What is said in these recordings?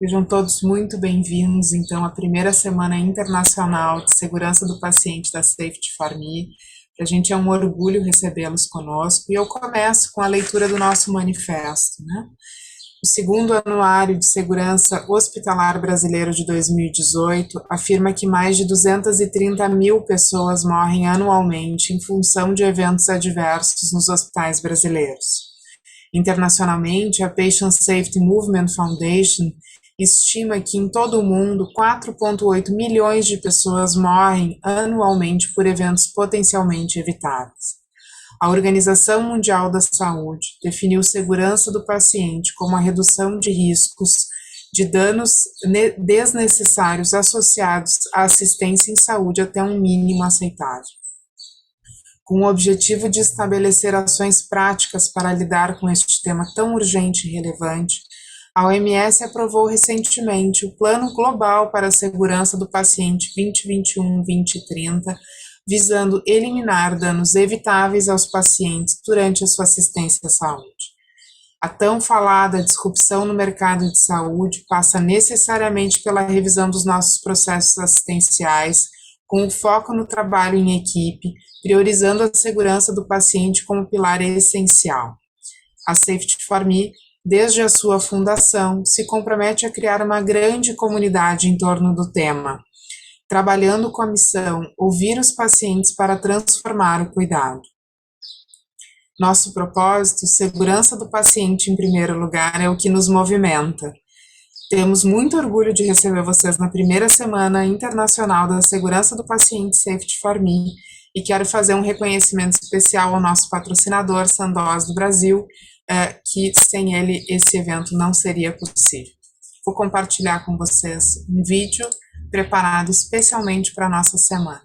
Sejam todos muito bem-vindos, então, à primeira Semana Internacional de Segurança do Paciente da Safety for Me. Para a gente é um orgulho recebê-los conosco e eu começo com a leitura do nosso manifesto, né? O segundo Anuário de Segurança Hospitalar Brasileiro de 2018 afirma que mais de 230 mil pessoas morrem anualmente em função de eventos adversos nos hospitais brasileiros. Internacionalmente, a Patient Safety Movement Foundation estima que em todo o mundo 4,8 milhões de pessoas morrem anualmente por eventos potencialmente evitáveis. A Organização Mundial da Saúde definiu segurança do paciente como a redução de riscos de danos desnecessários associados à assistência em saúde até um mínimo aceitável. Com o objetivo de estabelecer ações práticas para lidar com este tema tão urgente e relevante, a OMS aprovou recentemente o Plano Global para a Segurança do Paciente 2021-2030, visando eliminar danos evitáveis aos pacientes durante a sua assistência à saúde. A tão falada disrupção no mercado de saúde passa necessariamente pela revisão dos nossos processos assistenciais, com o foco no trabalho em equipe, priorizando a segurança do paciente como pilar essencial. A Safety for Me, desde a sua fundação, se compromete a criar uma grande comunidade em torno do tema, trabalhando com a missão ouvir os pacientes para transformar o cuidado. Nosso propósito, segurança do paciente em primeiro lugar, é o que nos movimenta. Temos muito orgulho de receber vocês na primeira Semana Internacional da Segurança do Paciente Safety for Me e quero fazer um reconhecimento especial ao nosso patrocinador, Sandoz do Brasil, que sem ele esse evento não seria possível. Vou compartilhar com vocês um vídeo preparado especialmente para a nossa semana.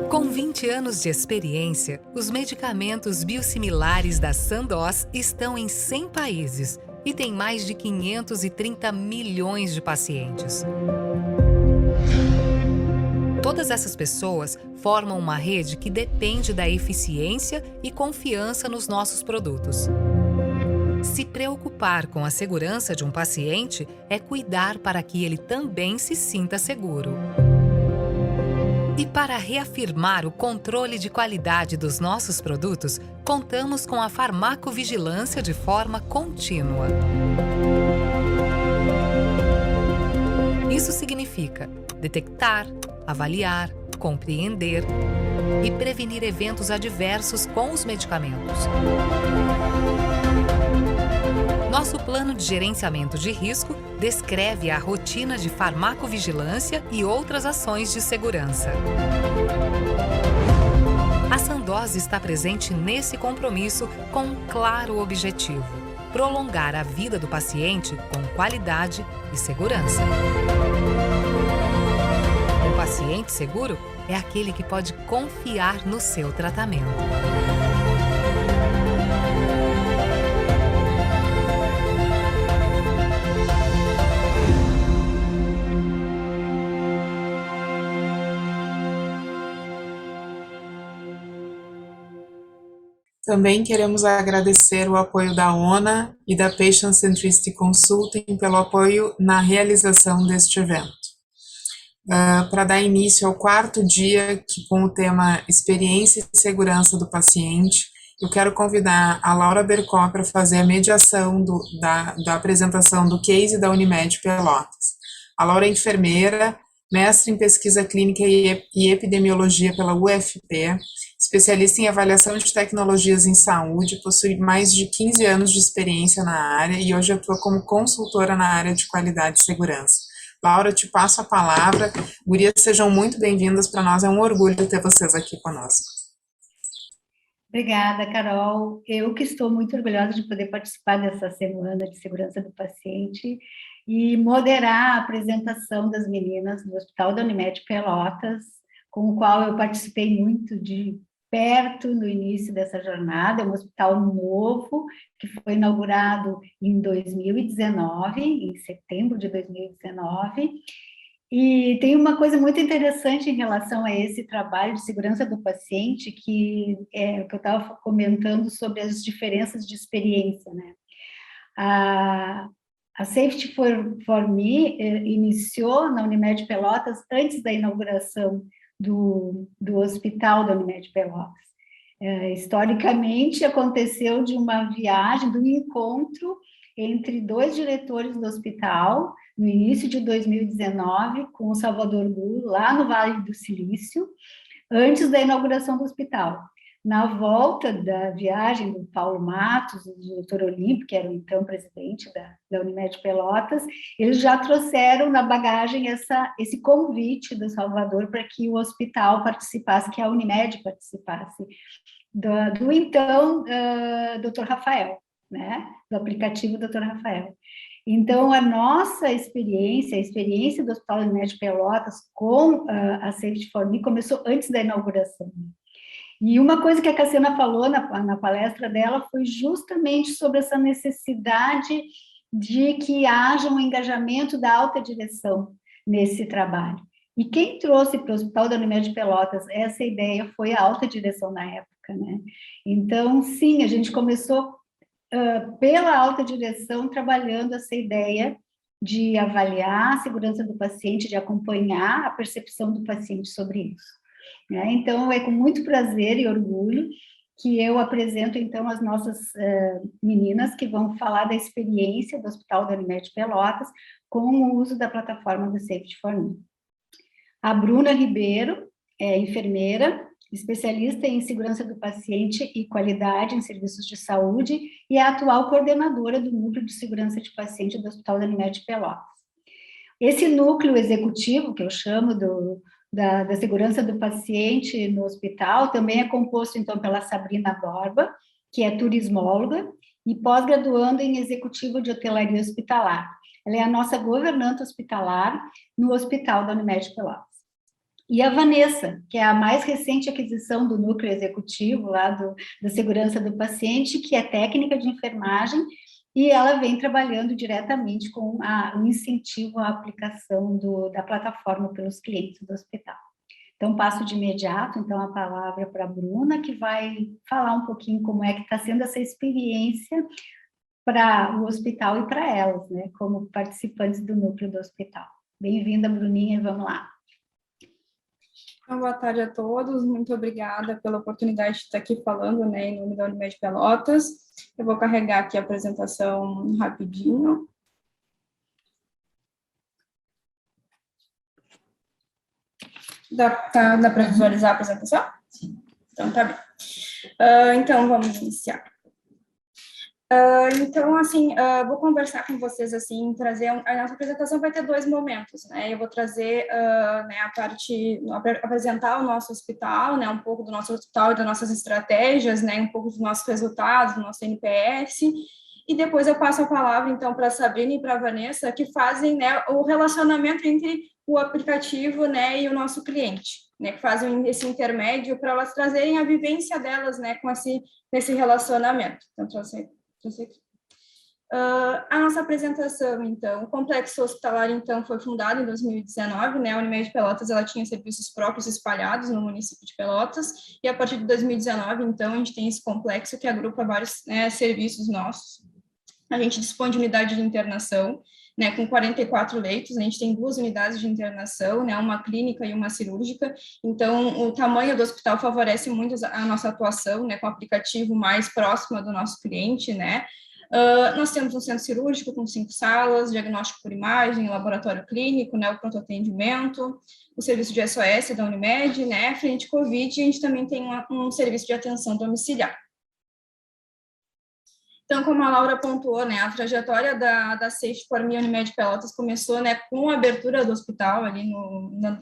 Com 20 anos de experiência, os medicamentos biosimilares da Sandoz estão em 100 países e têm mais de 530 milhões de pacientes. Todas essas pessoas formam uma rede que depende da eficiência e confiança nos nossos produtos. Se preocupar com a segurança de um paciente é cuidar para que ele também se sinta seguro. E para reafirmar o controle de qualidade dos nossos produtos, contamos com a farmacovigilância de forma contínua. Isso significa detectar, avaliar, compreender e prevenir eventos adversos com os medicamentos. Nosso plano de gerenciamento de risco descreve a rotina de farmacovigilância e outras ações de segurança. A Sandoz está presente nesse compromisso com um claro objetivo: prolongar a vida do paciente com qualidade e segurança. Um paciente seguro é aquele que pode confiar no seu tratamento. Também queremos agradecer o apoio da ONA e da Patient Centricity Consulting pelo apoio na realização deste evento. Para dar início ao quarto dia, com o tema Experiência e Segurança do Paciente, eu quero convidar a Laura Bercó para fazer a mediação da apresentação do case da Unimed Pelotas. A Laura é enfermeira, mestre em pesquisa clínica e epidemiologia pela UFP, especialista em avaliação de tecnologias em saúde, possui mais de 15 anos de experiência na área e hoje atua como consultora na área de qualidade e segurança. Laura, te passo a palavra. Gurias, sejam muito bem-vindas. Para nós é um orgulho ter vocês aqui conosco. Obrigada, Carol. Eu que estou muito orgulhosa de poder participar dessa Semana de Segurança do Paciente e moderar a apresentação das meninas do Hospital da Unimed Pelotas, com o qual eu participei muito de perto no início dessa jornada. É um hospital novo, que foi inaugurado em 2019, em setembro de 2019, E tem uma coisa muito interessante em relação a esse trabalho de segurança do paciente, que é o que eu estava comentando sobre as diferenças de experiência, né? A Safety for Me iniciou na Unimed Pelotas antes da inauguração do hospital da Unimed Pelotas. Historicamente, aconteceu de uma viagem, de um encontro entre dois diretores do hospital, no início de 2019, com o Salvador Gu, lá no Vale do Silício, antes da inauguração do hospital. Na volta da viagem do Paulo Matos, do Dr. Olímpio, que era o então presidente da Unimed Pelotas, eles já trouxeram na bagagem esse convite do Salvador para que o hospital participasse, que a Unimed participasse, do então Dr. Rafael, né? Do aplicativo Dr. Rafael. Então, a nossa experiência, a experiência do Hospital Unimed Pelotas com a Safety for Me começou antes da inauguração. E uma coisa que a Cassiana falou na palestra dela foi justamente sobre essa necessidade de que haja um engajamento da alta direção nesse trabalho. E quem trouxe para o Hospital da Unimed Pelotas essa ideia foi a alta direção na época, né? Então, sim, a gente começou pela alta direção trabalhando essa ideia de avaliar a segurança do paciente, de acompanhar a percepção do paciente sobre isso. Né? Então, é com muito prazer e orgulho que eu apresento, então, as nossas meninas que vão falar da experiência do Hospital da Unimed Pelotas com o uso da plataforma do Safety for Me. A Bruna Ribeiro é enfermeira, especialista em segurança do paciente e qualidade em serviços de saúde e é a atual coordenadora do Núcleo de Segurança de Paciente do Hospital da Unimed Pelotas. Esse núcleo executivo, que eu chamo da segurança do paciente no hospital, também é composto, então, pela Sabrina Borba, que é turismóloga e pós-graduando em executivo de hotelaria hospitalar. Ela é a nossa governanta hospitalar no Hospital da Unimed Pelotas. E a Vanessa, que é a mais recente aquisição do núcleo executivo lá da segurança do paciente, que é técnica de enfermagem, e ela vem trabalhando diretamente com o incentivo à aplicação da plataforma pelos clientes do hospital. Então, passo de imediato, então, a palavra para a Bruna, que vai falar um pouquinho como é que está sendo essa experiência para o hospital e para elas, né, como participantes do núcleo do hospital. Bem-vinda, Bruninha, e vamos lá. Então, boa tarde a todos, muito obrigada pela oportunidade de estar aqui falando, né, em nome da Unimed Pelotas. Eu vou carregar aqui a apresentação rapidinho. Dá para visualizar a apresentação? Sim. Então, tá bem. Então, vamos iniciar. Então, assim, vou conversar com vocês, assim, trazer... A nossa apresentação vai ter dois momentos, né? Eu vou trazer, né, apresentar o nosso hospital, né, um pouco do nosso hospital e das nossas estratégias, né, um pouco dos nossos resultados, do nosso NPS, e depois eu passo a palavra, então, para a Sabrina e para a Vanessa, que fazem, né, o relacionamento entre o aplicativo, né, e o nosso cliente, né, que fazem esse intermédio para elas trazerem a vivência delas, né, com nesse relacionamento. Então, trouxe aqui. A nossa apresentação, então, o complexo hospitalar, então, foi fundado em 2019, né, a Unimed Pelotas, ela tinha serviços próprios espalhados no município de Pelotas, e a partir de 2019, então, a gente tem esse complexo que agrupa vários, né, serviços nossos. A gente dispõe de unidade de internação, né, com 44 leitos, a gente tem 2 unidades de internação, né, uma clínica e uma cirúrgica, então o tamanho do hospital favorece muito a nossa atuação, né, com o aplicativo mais próximo do nosso cliente, né. Nós temos um centro cirúrgico com 5 salas, diagnóstico por imagem, laboratório clínico, né, o pronto atendimento, o serviço de SOS da Unimed, né, frente Covid, e a gente também tem um serviço de atenção domiciliar. Então, como a Laura pontuou, né, a trajetória da Safety for Me Unimed Pelotas começou, né, com a abertura do hospital ali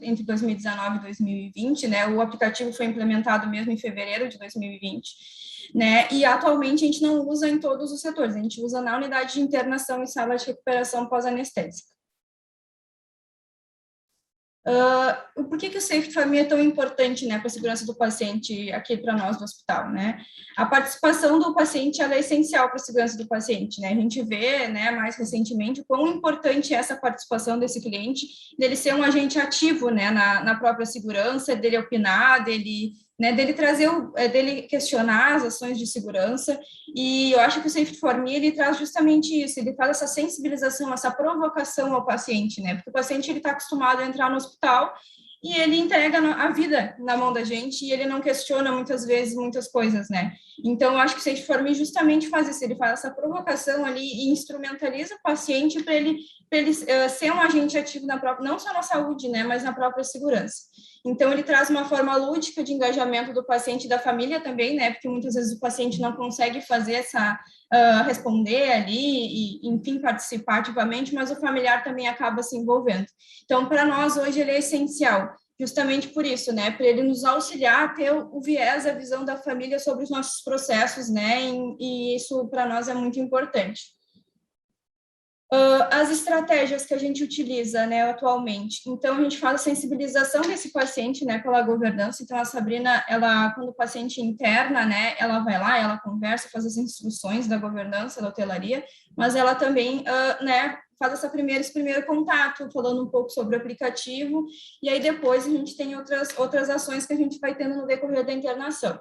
entre 2019 e 2020, né, o aplicativo foi implementado mesmo em fevereiro de 2020, né, e atualmente a gente não usa em todos os setores, a gente usa na unidade de internação e sala de recuperação pós-anestésica. Por que o Safety Family é tão importante, né, para a segurança do paciente aqui para nós do hospital, né? A participação do paciente, ela é essencial para a segurança do paciente, né? A gente vê, né, mais recentemente, o quão importante é essa participação desse cliente, dele ser um agente ativo, né, na própria segurança, dele opinar, dele trazer, dele questionar as ações de segurança, e eu acho que o Safety for Me, ele traz justamente isso, ele faz essa sensibilização, essa provocação ao paciente, né, porque o paciente, ele está acostumado a entrar no hospital, e ele entrega a vida na mão da gente, e ele não questiona muitas vezes muitas coisas, né, então eu acho que o Safety for Me justamente faz isso, ele faz essa provocação ali, e instrumentaliza o paciente para ele ser um agente ativo na própria, não só na saúde, né, mas na própria segurança. Então, ele traz uma forma lúdica de engajamento do paciente e da família também, né? Porque muitas vezes o paciente não consegue fazer responder ali e, enfim, participar ativamente, mas o familiar também acaba se envolvendo. Então, para nós, hoje, ele é essencial, justamente por isso, né? Para ele nos auxiliar a ter o viés, a visão da família sobre os nossos processos, né? E isso, para nós, é muito importante. As estratégias que a gente utiliza, né, atualmente. Então, a gente faz a sensibilização desse paciente, né, pela governança. Então, a Sabrina, ela, quando o paciente interna, né, ela vai lá, ela conversa, faz as instruções da governança, da hotelaria, mas ela também, né, faz esse primeiro contato, falando um pouco sobre o aplicativo, e aí depois a gente tem outras ações que a gente vai tendo no decorrer da internação.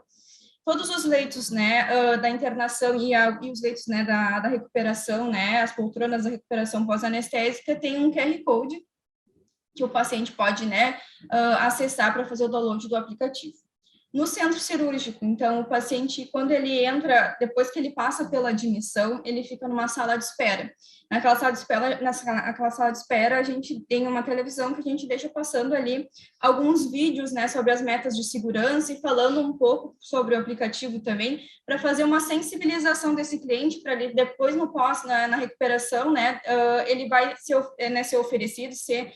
Todos os leitos, né, da internação e os leitos, né, da recuperação, né, as poltronas da recuperação pós-anestésica tem um QR Code que o paciente pode, né, acessar para fazer o download do aplicativo. No centro cirúrgico, então, o paciente, quando ele entra, depois que ele passa pela admissão, ele fica numa sala de espera. Naquela sala de espera, a gente tem uma televisão que a gente deixa passando ali alguns vídeos, né, sobre as metas de segurança e falando um pouco sobre o aplicativo também, para fazer uma sensibilização desse cliente, para ele depois no pós, na recuperação, né, ele vai ser oferecido, ser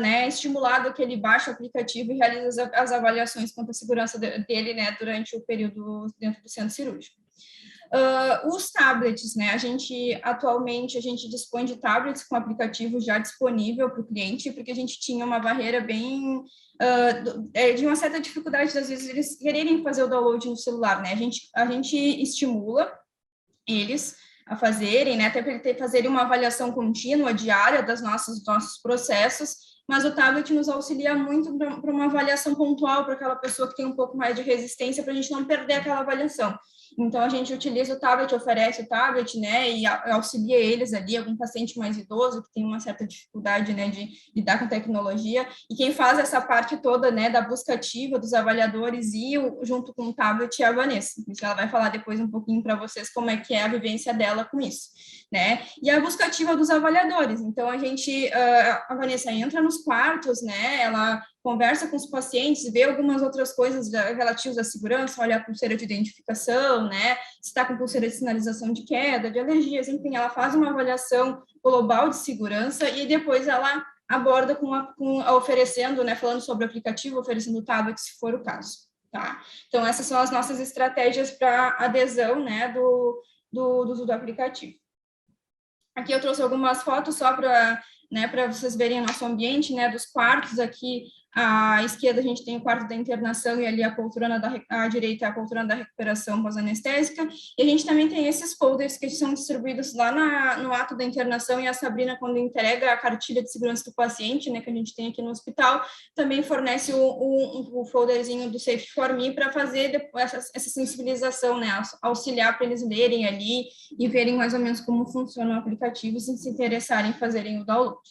né, estimulado que ele baixe o aplicativo e realize as avaliações quanto à segurança dele, né, durante o período dentro do centro cirúrgico. Os tablets, né, atualmente, a gente dispõe de tablets com aplicativo já disponível para o cliente, porque a gente tinha uma barreira bem, de uma certa dificuldade, às vezes, eles quererem fazer o download no celular, né, a gente estimula eles a fazerem, né, até para eles fazerem uma avaliação contínua, diária, dos nossos processos, mas o tablet nos auxilia muito para uma avaliação pontual para aquela pessoa que tem um pouco mais de resistência, para a gente não perder aquela avaliação. Então, a gente utiliza o tablet, oferece o tablet, né, e auxilia eles ali, algum paciente mais idoso que tem uma certa dificuldade, né, de lidar com tecnologia, e quem faz essa parte toda, né, da busca ativa dos avaliadores e junto com o tablet é a Vanessa. Então, ela vai falar depois um pouquinho para vocês como é que é a vivência dela com isso, né, e a busca ativa dos avaliadores. Então, a Vanessa entra nos quartos, né, ela conversa com os pacientes, vê algumas outras coisas relativas à segurança, olha a pulseira de identificação, né, se está com pulseira de sinalização de queda, de alergias, enfim, ela faz uma avaliação global de segurança e depois ela aborda oferecendo, né, falando sobre o aplicativo, oferecendo o tablet, se for o caso, tá? Então, essas são as nossas estratégias para adesão, né, do uso do aplicativo. Aqui eu trouxe algumas fotos só para, né, para vocês verem o nosso ambiente, né, dos quartos. Aqui à esquerda a gente tem o quarto da internação e ali a poltrona à direita a poltrona da recuperação pós-anestésica, e a gente também tem esses folders que são distribuídos lá no ato da internação, e a Sabrina, quando entrega a cartilha de segurança do paciente, né, que a gente tem aqui no hospital, também fornece o folderzinho do Safety for Me para fazer essa sensibilização, né, auxiliar para eles lerem ali e verem mais ou menos como funciona o aplicativo e se interessarem em fazerem o download.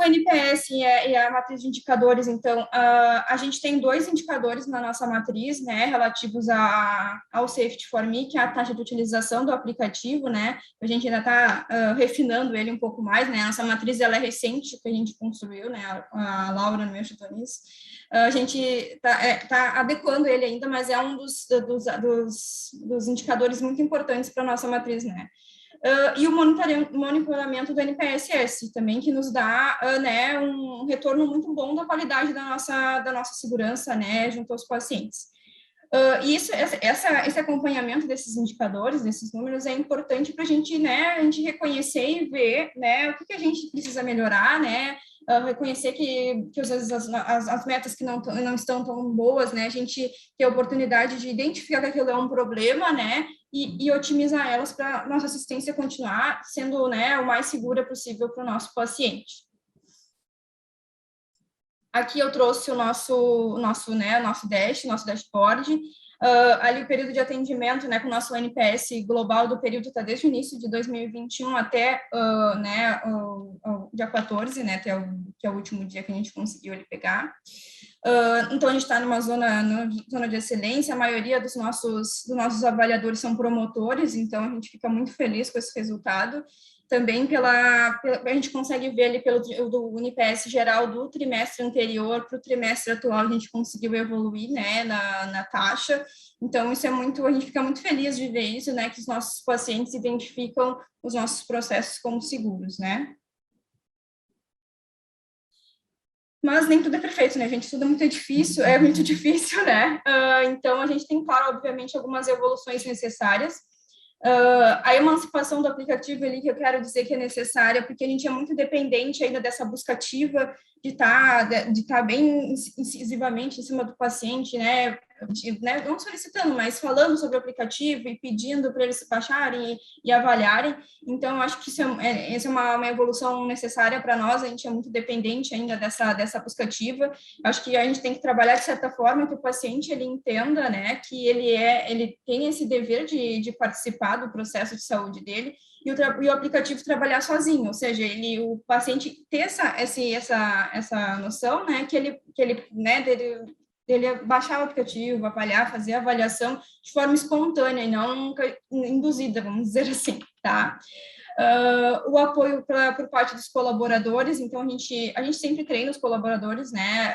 O NPS e a matriz de indicadores, então, a gente tem 2 indicadores na nossa matriz, né, relativos ao Safety for Me, que é a taxa de utilização do aplicativo, né, a gente ainda está refinando ele um pouco mais, né, a nossa matriz, ela é recente, que a gente construiu, né, a Laura me ajudou nisso, a gente está adequando ele ainda, mas é um dos indicadores muito importantes para a nossa matriz, né. E o monitoramento do NPSS também, que nos dá né, um retorno muito bom da qualidade da nossa segurança, né, junto aos pacientes. E esse acompanhamento desses indicadores, desses números, é importante para a gente reconhecer e ver, né, o que a gente precisa melhorar, né, reconhecer que às vezes as metas que não estão tão boas, né, a gente ter a oportunidade de identificar que aquilo é um problema, né, e otimizar elas para nossa assistência continuar sendo, né, o mais segura possível para o nosso paciente. Aqui eu trouxe o nosso dashboard. Ali o período de atendimento, né, com o nosso NPS global do período está desde o início de 2021 até, né, o dia 14, né, que é o último dia que a gente conseguiu ele pegar. Então, a gente está numa zona de excelência, a maioria dos nossos avaliadores são promotores, então a gente fica muito feliz com esse resultado. Também a gente consegue ver ali do NPS geral do trimestre anterior para o trimestre atual, a gente conseguiu evoluir, né, na taxa. Então, isso a gente fica muito feliz de ver isso, né, que os nossos pacientes identificam os nossos processos como seguros, né. Mas nem tudo é perfeito, né, gente? Tudo é muito difícil, né? Então, a gente tem, claro, obviamente, algumas evoluções necessárias. A emancipação do aplicativo ali, que eu quero dizer que é necessária, porque a gente é muito dependente ainda dessa busca ativa de estar bem incisivamente em cima do paciente, né, não solicitando, mas falando sobre o aplicativo e pedindo para eles se baixarem e avaliarem. Então, eu acho que essa é uma evolução necessária para nós, a gente é muito dependente ainda dessa busca ativa. Acho que a gente tem que trabalhar de certa forma que o paciente ele entenda, né, que ele tem esse dever de participar do processo de saúde dele, e o aplicativo trabalhar sozinho, ou seja, o paciente ter essa noção, né, que ele né, dele baixar o aplicativo, avaliar, fazer a avaliação de forma espontânea e não induzida, vamos dizer assim, tá? O apoio por parte dos colaboradores, então a gente sempre treina os colaboradores, né,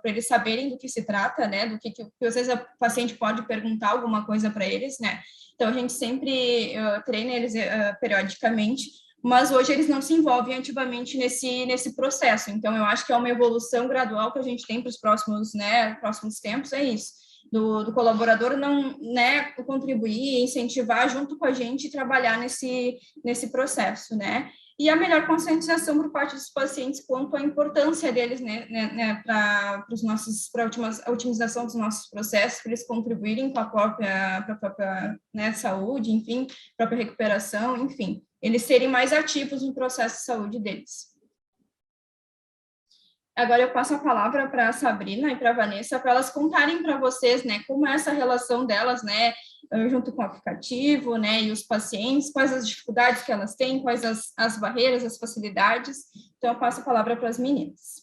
para eles saberem do que se trata, né, do que às vezes o paciente pode perguntar alguma coisa para eles, né, então a gente sempre treina eles periodicamente, mas hoje eles não se envolvem ativamente nesse processo, então eu acho que é uma evolução gradual que a gente tem para os próximos tempos, é isso. Do colaborador não, né, contribuir, incentivar junto com a gente e trabalhar nesse processo, né? E a melhor conscientização por parte dos pacientes quanto à importância deles, né para a otimização dos nossos processos, para eles contribuírem com a própria né, saúde, enfim, própria recuperação, enfim, eles serem mais ativos no processo de saúde deles. Agora eu passo a palavra para a Sabrina e para a Vanessa, para elas contarem para vocês, né, como é essa relação delas, né, junto com o aplicativo, né, e os pacientes, quais as dificuldades que elas têm, quais as barreiras, as facilidades. Então, eu passo a palavra para as meninas.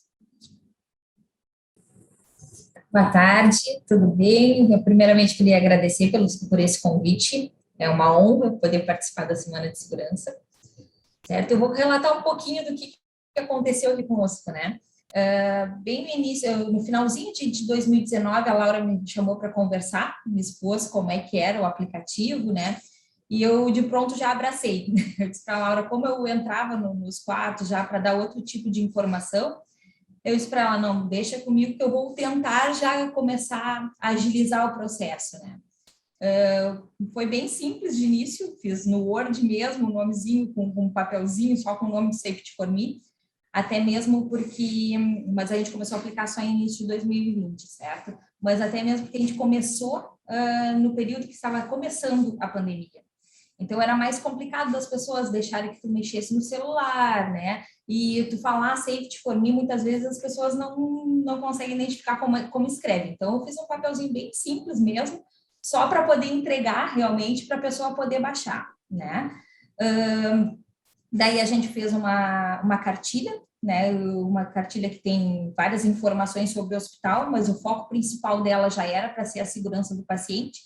Boa tarde, tudo bem? Eu primeiramente queria agradecer por esse convite, é uma honra poder participar da Semana de Segurança, certo? Eu vou relatar um pouquinho do que aconteceu aqui conosco, né? Bem no início, no finalzinho de 2019, a Laura me chamou para conversar, me expôs como é que era o aplicativo, né? E eu, de pronto, já abracei. Eu disse para a Laura, como eu entrava nos quartos já para dar outro tipo de informação, eu disse para ela, não, deixa comigo que eu vou tentar já começar a agilizar o processo, né? Foi bem simples de início, fiz no Word mesmo, um nomezinho com um papelzinho, só com o nome de Safety for Me, até mesmo porque, mas a gente começou a aplicar só em início de 2020, certo? Mas até mesmo porque a gente começou no período que estava começando a pandemia. Então, era mais complicado das pessoas deixarem que tu mexesse no celular, né? E tu falar Safety for Me, muitas vezes as pessoas não conseguem identificar como escreve. Então, eu fiz um papelzinho bem simples mesmo, só para poder entregar realmente para a pessoa poder baixar, né? Daí a gente fez uma cartilha, né? Uma cartilha que tem várias informações sobre o hospital, mas o foco principal dela já era para ser a segurança do paciente,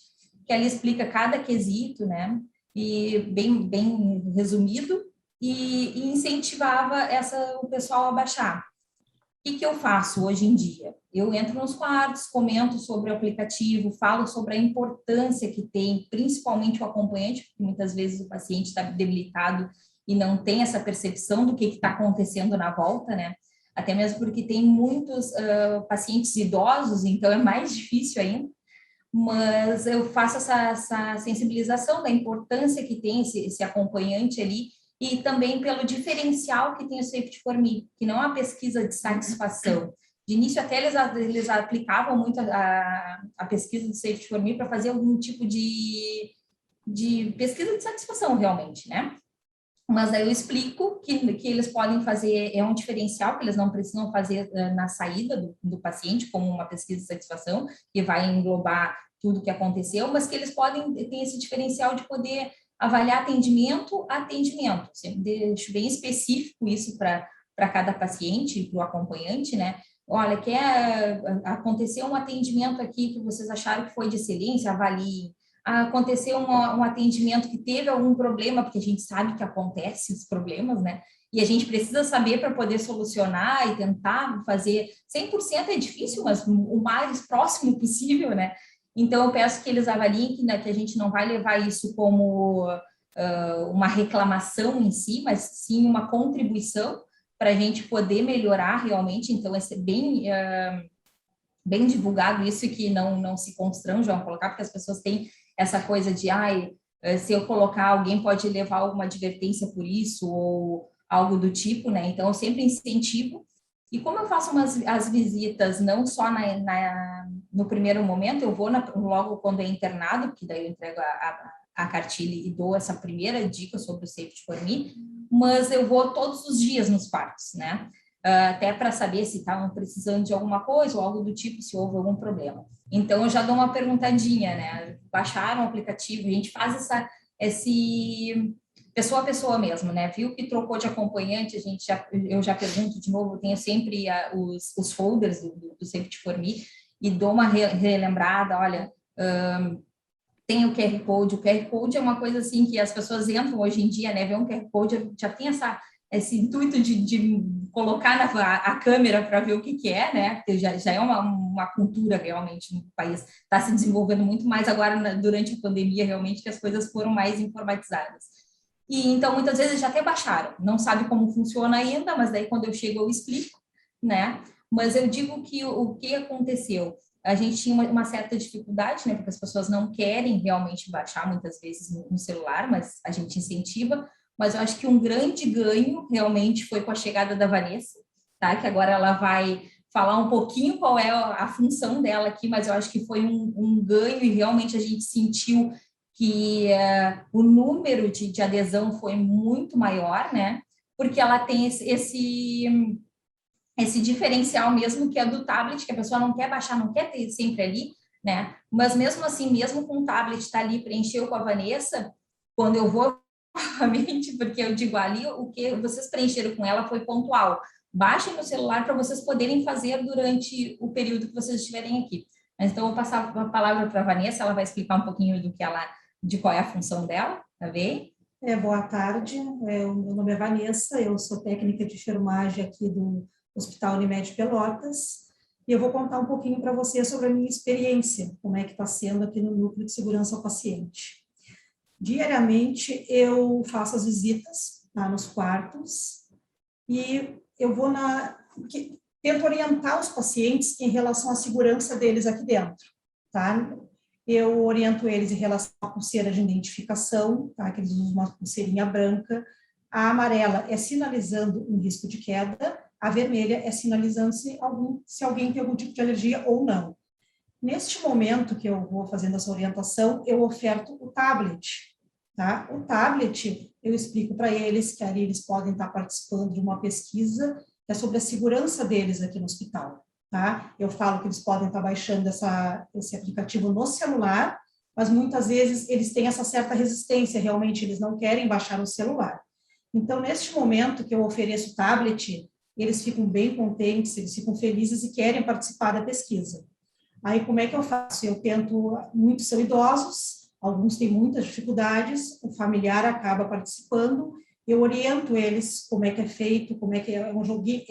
que ela explica cada quesito, né? E bem resumido, e incentivava o pessoal a baixar. O que eu faço hoje em dia? Eu entro nos quartos, comento sobre o aplicativo, falo sobre a importância que tem, principalmente o acompanhante, porque muitas vezes o paciente está debilitado e não tem essa percepção do que está acontecendo na volta, né? Até mesmo porque tem muitos pacientes idosos, então é mais difícil ainda. mas eu faço essa sensibilização da importância que tem esse acompanhante ali, e também pelo diferencial que tem o Safety for Me, que não é uma pesquisa de satisfação. De início, até eles aplicavam muito a pesquisa do Safety for Me para fazer algum tipo de pesquisa de satisfação, realmente, né? Mas aí eu explico que eles podem fazer, é um diferencial que eles não precisam fazer na saída do paciente, como uma pesquisa de satisfação, que vai englobar tudo o que aconteceu, mas que eles podem ter esse diferencial de poder avaliar atendimento a atendimento. Eu deixo bem específico isso para cada paciente, para o acompanhante, né? Olha, aconteceu um atendimento aqui que vocês acharam que foi de excelência, avaliem. Aconteceu um atendimento que teve algum problema, porque a gente sabe que acontece os problemas, né? E a gente precisa saber para poder solucionar e tentar fazer 100% é difícil, mas o mais próximo possível, né? Então, eu peço que eles avaliem que, né, que a gente não vai levar isso como uma reclamação em si, mas sim uma contribuição para a gente poder melhorar realmente. Então, é bem divulgado isso, que não se constranjam a colocar, porque as pessoas têm essa coisa de, se eu colocar, alguém pode levar alguma advertência por isso, ou algo do tipo, né? Então, eu sempre incentivo. E como eu faço as visitas, não só no primeiro momento, eu vou logo quando é internado, que daí eu entrego a cartilha e dou essa primeira dica sobre o Safety for Me, mas eu vou todos os dias nos quartos, né? Até para saber se estavam precisando de alguma coisa ou algo do tipo, se houve algum problema. Então, eu já dou uma perguntadinha, né? Baixaram o aplicativo, a gente faz esse pessoa a pessoa mesmo, né? Viu que trocou de acompanhante, eu já pergunto de novo, eu tenho sempre os folders do Safety for Me e dou uma relembrada, olha, tem o QR Code. O QR Code é uma coisa assim que as pessoas entram hoje em dia, né? Vê um QR Code, já tem esse intuito de colocar a câmera para ver o que é, né? Porque já é uma cultura realmente no país, está se desenvolvendo muito mais agora durante a pandemia, realmente, que as coisas foram mais informatizadas. E então, muitas vezes já até baixaram, não sabe como funciona ainda, mas daí quando eu chego eu explico, né? Mas eu digo que o que aconteceu? A gente tinha uma certa dificuldade, né? Porque as pessoas não querem realmente baixar muitas vezes no celular, mas a gente incentiva. Mas eu acho que um grande ganho realmente foi com a chegada da Vanessa, tá? Que agora ela vai falar um pouquinho qual é a função dela aqui, mas eu acho que foi um ganho e realmente a gente sentiu que o número de adesão foi muito maior, né? Porque ela tem esse diferencial mesmo, que é do tablet, que a pessoa não quer baixar, não quer ter sempre ali, né? Mas mesmo assim, mesmo com o tablet tá ali, preencheu com a Vanessa, quando eu vou novamente, porque eu digo ali, o que vocês preencheram com ela foi pontual. Baixem no celular para vocês poderem fazer durante o período que vocês estiverem aqui. Então, eu vou passar a palavra para a Vanessa, ela vai explicar um pouquinho de qual é a função dela, tá bem? Boa tarde, o meu nome é Vanessa, eu sou técnica de enfermagem aqui do Hospital Unimed Pelotas, e eu vou contar um pouquinho para vocês sobre a minha experiência, como é que está sendo aqui no Núcleo de Segurança ao Paciente. Diariamente eu faço as visitas nos quartos e eu tento orientar os pacientes em relação à segurança deles aqui dentro, tá? Eu oriento eles em relação à pulseira de identificação, tá? Que eles usam uma pulseirinha branca. A amarela é sinalizando um risco de queda, a vermelha é sinalizando se alguém tem algum tipo de alergia ou não. Neste momento que eu vou fazendo essa orientação, eu oferto o tablet, tá? O tablet, eu explico para eles que ali eles podem estar participando de uma pesquisa que é sobre a segurança deles aqui no hospital, tá? Eu falo que eles podem estar baixando esse aplicativo no celular, mas muitas vezes eles têm essa certa resistência, realmente eles não querem baixar no celular. Então, neste momento que eu ofereço o tablet, eles ficam bem contentes, eles ficam felizes e querem participar da pesquisa. Aí, como é que eu faço? Eu tento, muitos são idosos, alguns têm muitas dificuldades, o familiar acaba participando, eu oriento eles como é que é feito, como é que é um joguinho,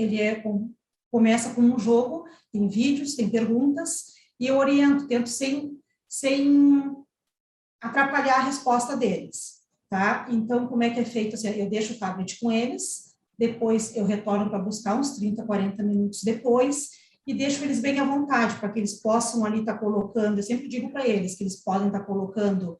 começa com um jogo, tem vídeos, tem perguntas, e eu oriento, tento sem atrapalhar a resposta deles, tá? Então, como é que é feito? Assim, eu deixo o tablet com eles, depois eu retorno para buscar uns 30, 40 minutos depois, e deixo eles bem à vontade, para que eles possam ali estar colocando, eu sempre digo para eles que eles podem estar colocando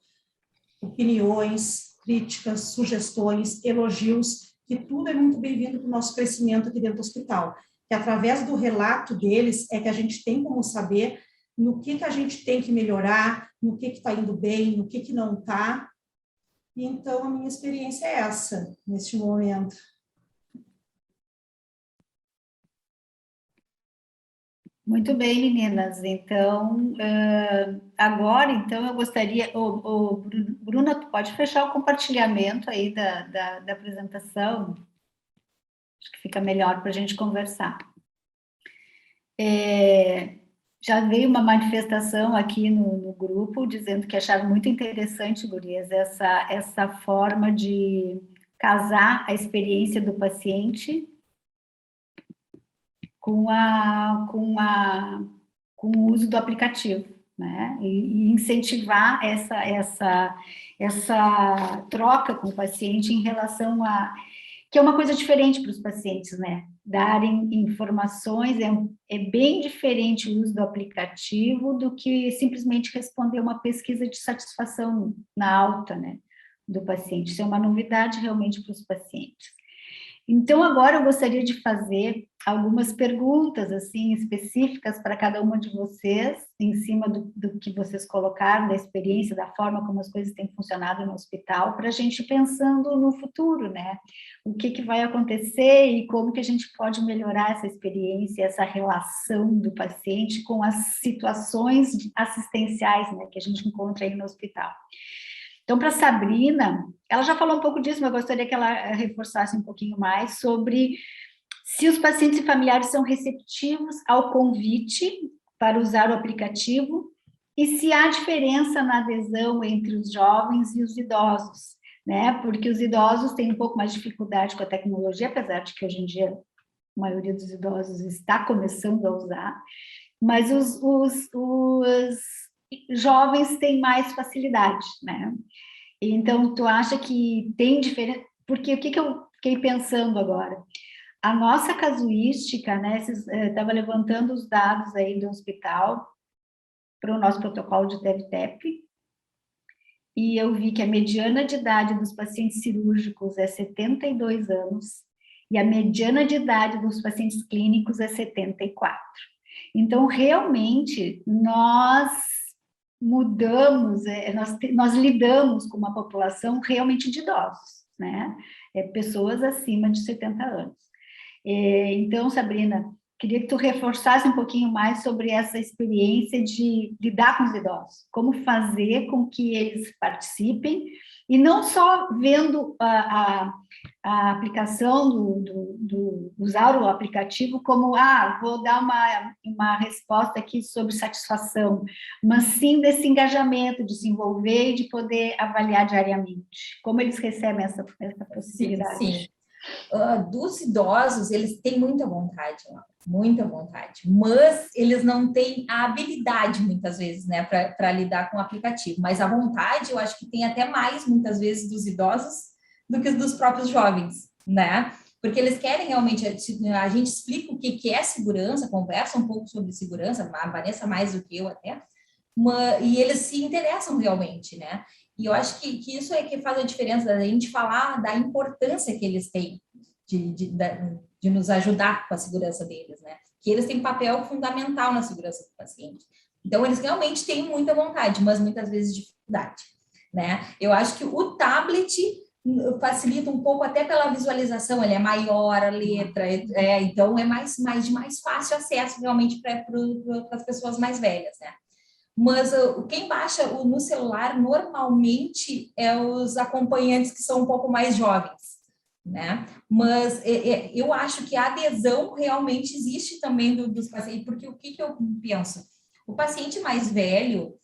opiniões, críticas, sugestões, elogios, que tudo é muito bem-vindo para o nosso crescimento aqui dentro do hospital. Que através do relato deles é que a gente tem como saber no que a gente tem que melhorar, no que está indo bem, no que não está. Então, a minha experiência é essa, neste momento. Muito bem, meninas. Então, agora, então, eu gostaria... Bruna, tu pode fechar o compartilhamento aí da apresentação? Acho que fica melhor para a gente conversar. Já veio uma manifestação aqui no grupo, dizendo que acharam muito interessante, gurias, essa forma de casar a experiência do paciente com o uso do aplicativo, né? E incentivar essa troca com o paciente em relação a... que é uma coisa diferente para os pacientes, né? Darem informações, é bem diferente o uso do aplicativo do que simplesmente responder uma pesquisa de satisfação na alta, né, do paciente. Isso é uma novidade realmente para os pacientes. Então, agora eu gostaria de fazer algumas perguntas, assim, específicas para cada uma de vocês, em cima do que vocês colocaram, da experiência, da forma como as coisas têm funcionado no hospital, para a gente ir pensando no futuro, né? O que vai acontecer e como que a gente pode melhorar essa experiência, essa relação do paciente com as situações assistenciais, né, que a gente encontra aí no hospital. Então, para a Sabrina, ela já falou um pouco disso, mas eu gostaria que ela reforçasse um pouquinho mais sobre se os pacientes e familiares são receptivos ao convite para usar o aplicativo e se há diferença na adesão entre os jovens e os idosos, né? Porque os idosos têm um pouco mais de dificuldade com a tecnologia, apesar de que hoje em dia a maioria dos idosos está começando a usar, mas os jovens têm mais facilidade, né? Então, tu acha que tem diferença? Porque o que eu fiquei pensando agora? A nossa casuística, né, estava levantando os dados aí do hospital para o nosso protocolo de TEP-TEP, e eu vi que a mediana de idade dos pacientes cirúrgicos é 72 anos, e a mediana de idade dos pacientes clínicos é 74. Então, realmente, nós mudamos, nós lidamos com uma população realmente de idosos, né? Pessoas acima de 70 anos. Então, Sabrina, queria que tu reforçasse um pouquinho mais sobre essa experiência de lidar com os idosos, como fazer com que eles participem, e não só vendo a aplicação usar o aplicativo como, vou dar uma resposta aqui sobre satisfação, mas sim desse engajamento, de se envolver e de poder avaliar diariamente. Como eles recebem essa possibilidade? Sim. Dos idosos, eles têm muita vontade, mas eles não têm a habilidade, muitas vezes, né, para lidar com o aplicativo. Mas a vontade, eu acho que tem até mais, muitas vezes, dos idosos do que dos próprios jovens, né? Porque eles querem realmente, a gente explica o que é segurança, conversa um pouco sobre segurança, a Vanessa mais do que eu até, e eles se interessam realmente, né? E eu acho que isso é que faz a diferença, da gente falar da importância que eles têm de nos ajudar com a segurança deles, né? Que eles têm um papel fundamental na segurança do paciente. Então, eles realmente têm muita vontade, mas muitas vezes dificuldade, né? Eu acho que o tablet facilita um pouco até pela visualização, ele é maior, a letra, então é de mais fácil acesso realmente para as pessoas mais velhas, né? Mas quem baixa no celular normalmente é os acompanhantes que são um pouco mais jovens, né? Mas eu acho que a adesão realmente existe também dos pacientes, porque o que eu penso? O paciente mais velho,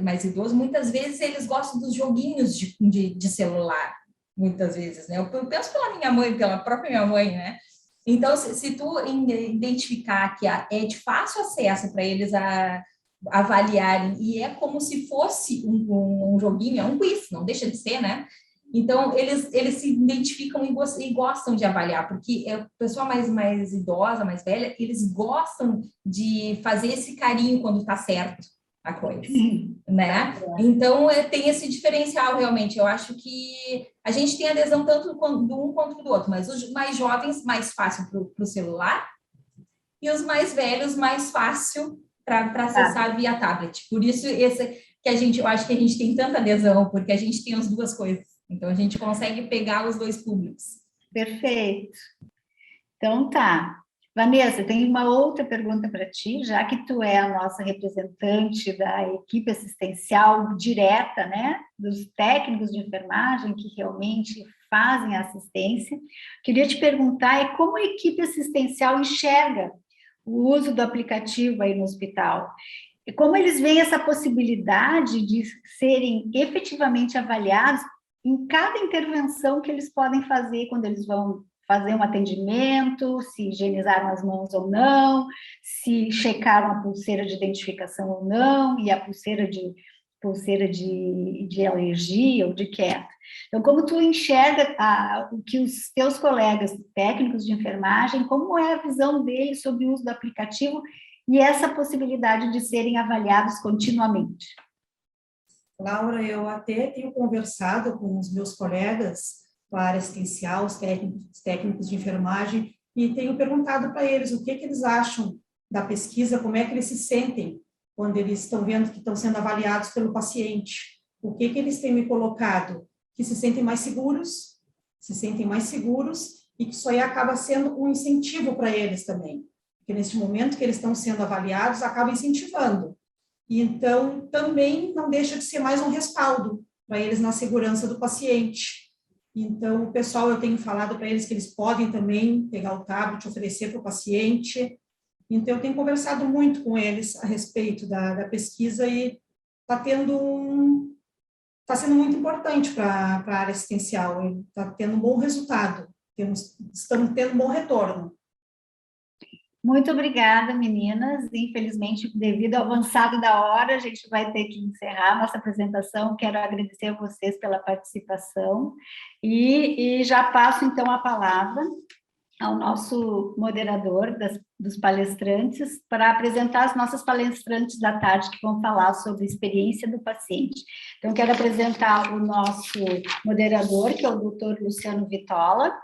mais idoso, muitas vezes eles gostam dos joguinhos de celular, muitas vezes, né? Eu penso pela minha mãe, pela própria minha mãe, né? Então, se tu identificar que é de fácil acesso para eles avaliarem, e é como se fosse um joguinho, é um quiz, não deixa de ser, né? Então, eles se identificam e gostam de avaliar, porque a pessoa mais idosa, mais velha, eles gostam de fazer esse carinho quando está certo a coisa, né? Então, tem esse diferencial, realmente. Eu acho que a gente tem adesão tanto do um quanto do outro, mas os mais jovens, mais fácil para o celular, e os mais velhos, mais fácil para acessar via tablet. Por isso, eu acho que a gente tem tanta adesão, porque a gente tem as duas coisas. Então, a gente consegue pegar os dois públicos. Perfeito. Então, tá. Vanessa, tem uma outra pergunta para ti, já que tu é a nossa representante da equipe assistencial direta, né, dos técnicos de enfermagem que realmente fazem a assistência. Queria te perguntar como a equipe assistencial enxerga o uso do aplicativo aí no hospital. E como eles veem essa possibilidade de serem efetivamente avaliados em cada intervenção que eles podem fazer quando eles vão fazer um atendimento, se higienizaram as mãos ou não, se checaram a pulseira de identificação ou não, e a pulseira de alergia ou de queda. Então, como tu enxerga o que os teus colegas técnicos de enfermagem, como é a visão deles sobre o uso do aplicativo e essa possibilidade de serem avaliados continuamente? Laura, eu até tenho conversado com os meus colegas da área assistencial, os técnicos de enfermagem, e tenho perguntado para eles o que eles acham da pesquisa, como é que eles se sentem quando eles estão vendo que estão sendo avaliados pelo paciente. O que eles têm me colocado? Que se sentem mais seguros e que isso aí acaba sendo um incentivo para eles também. Porque nesse momento que eles estão sendo avaliados, acaba incentivando. E então, também não deixa de ser mais um respaldo para eles na segurança do paciente. Então, o pessoal, eu tenho falado para eles que eles podem também pegar o tablet, oferecer para o paciente. Então, eu tenho conversado muito com eles a respeito da pesquisa e está sendo muito importante para a área assistencial, está tendo um bom resultado, estamos tendo um bom retorno. Muito obrigada, meninas. Infelizmente, devido ao avançado da hora, a gente vai ter que encerrar a nossa apresentação. Quero agradecer a vocês pela participação e já passo, então, a palavra ao nosso moderador dos palestrantes para apresentar as nossas palestrantes da tarde que vão falar sobre a experiência do paciente. Então, quero apresentar o nosso moderador, que é o Dr. Luciano Vitola,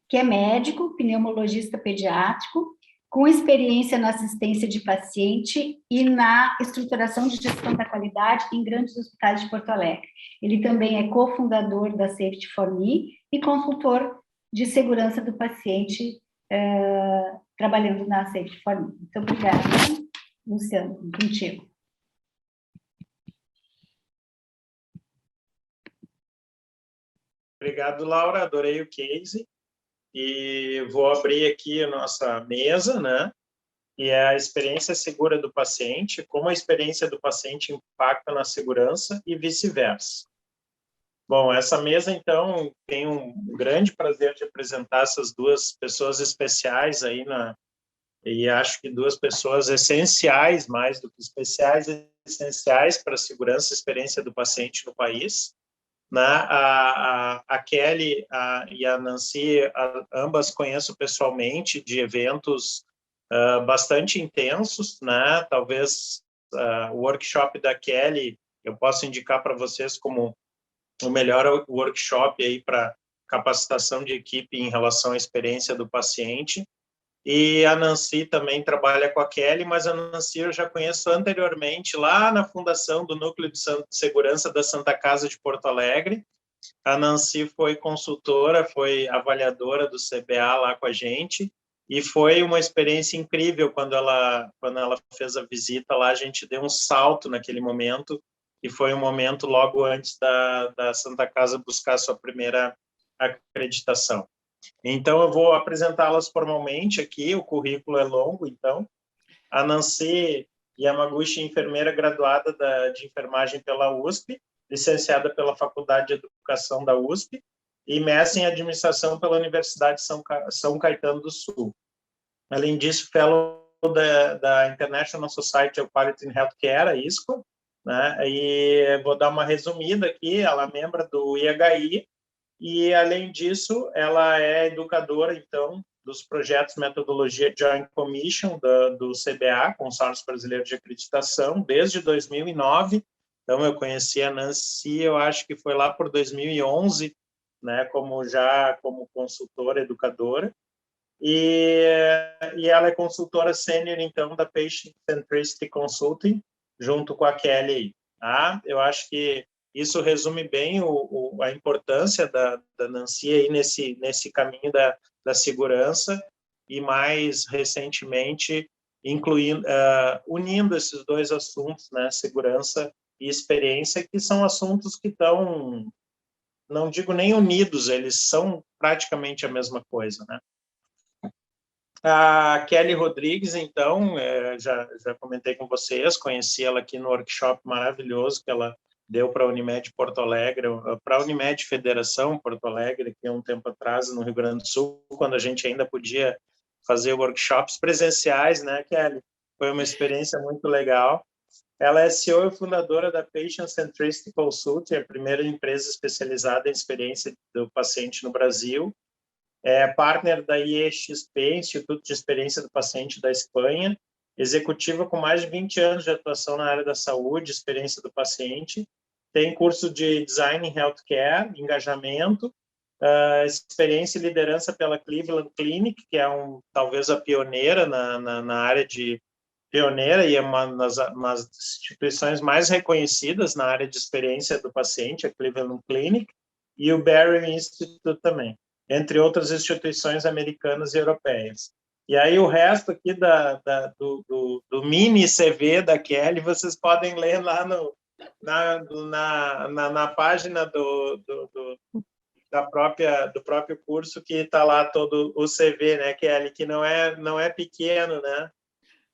que é médico, pneumologista pediátrico, com experiência na assistência de paciente e na estruturação de gestão da qualidade em grandes hospitais de Porto Alegre. Ele também é cofundador da Safety for Me e consultor de segurança do paciente trabalhando na Safety for Me. Muito obrigada, Luciano, contigo. Obrigado, Laura, adorei o case. E vou abrir aqui a nossa mesa, né? E é a experiência segura do paciente, como a experiência do paciente impacta na segurança e vice-versa. Bom, essa mesa, então, tem um grande prazer de apresentar essas duas pessoas especiais aí, e acho que duas pessoas essenciais, mais do que especiais, essenciais para a segurança e experiência do paciente no país. Né? A Kelly e a Nancy, ambas conheço pessoalmente de eventos bastante intensos, né? Talvez o workshop da Kelly eu posso indicar para vocês como o melhor workshop aí para capacitação de equipe em relação à experiência do paciente. E a Nancy também trabalha com a Kelly, mas a Nancy eu já conheço anteriormente, lá na fundação do Núcleo de Segurança da Santa Casa de Porto Alegre. A Nancy foi consultora, foi avaliadora do CBA lá com a gente, e foi uma experiência incrível quando ela fez a visita lá, a gente deu um salto naquele momento, e foi um momento logo antes da Santa Casa buscar sua primeira acreditação. Então, eu vou apresentá-las formalmente aqui, o currículo é longo, então. A Nancy Yamaguchi, enfermeira graduada de enfermagem pela USP, licenciada pela Faculdade de Educação da USP e mestre em administração pela Universidade de São Caetano do Sul. Além disso, fellow da International Society of Quality in Healthcare, a ISCO, né? E vou dar uma resumida aqui, ela é membro do IHI, e, além disso, ela é educadora, então, dos projetos Metodologia Joint Commission do CBA, Consórcio Brasileiro de Acreditação, desde 2009. Então, eu conheci a Nancy, eu acho que foi lá por 2011, né, como consultora, educadora, e ela é consultora sênior, então, da Patient Centricity Consulting, junto com a Kelly. Tá? Eu acho que isso resume bem a importância da Nancy aí nesse caminho da segurança, e mais recentemente unindo esses dois assuntos, né, segurança e experiência, que são assuntos que estão, não digo nem unidos, eles são praticamente a mesma coisa, né? A Kelly Rodrigues, então, já comentei com vocês, conheci ela aqui no workshop maravilhoso que ela deu para a Unimed Porto Alegre, para a Unimed Federação Porto Alegre, que há um tempo atrás, no Rio Grande do Sul, quando a gente ainda podia fazer workshops presenciais, né, Kelly? Foi uma experiência muito legal. Ela é CEO e fundadora da Patient Centricity Consulting, a primeira empresa especializada em experiência do paciente no Brasil. É partner da IEXP, Instituto de Experiência do Paciente da Espanha, executiva com mais de 20 anos de atuação na área da saúde, experiência do paciente, tem curso de Design em Healthcare, engajamento, experiência e liderança pela Cleveland Clinic, que é talvez a pioneira na área de pioneira e é uma das instituições mais reconhecidas na área de experiência do paciente, a Cleveland Clinic, e o Barry Institute também, entre outras instituições americanas e europeias. E aí o resto aqui do mini CV da Kelly, vocês podem ler lá na página do próprio curso, que está lá todo o CV, né, Kelly, que não é pequeno, né?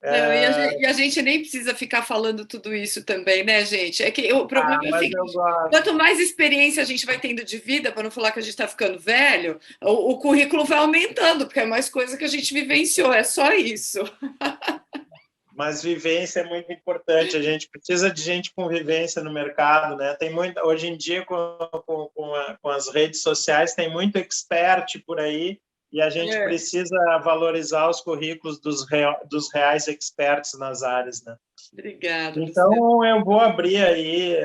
Não, e a gente nem precisa ficar falando tudo isso também, né, gente? É que o problema é o seguinte, quanto mais experiência a gente vai tendo de vida, para não falar que a gente está ficando velho, o currículo vai aumentando, porque é mais coisa que a gente vivenciou, é só isso. Mas vivência é muito importante, a gente precisa de gente com vivência no mercado, né? Tem muita, hoje em dia, com as redes sociais, tem muito expert por aí, e a gente precisa valorizar os currículos dos reais experts nas áreas, né? Obrigada. Então, eu vou abrir aí,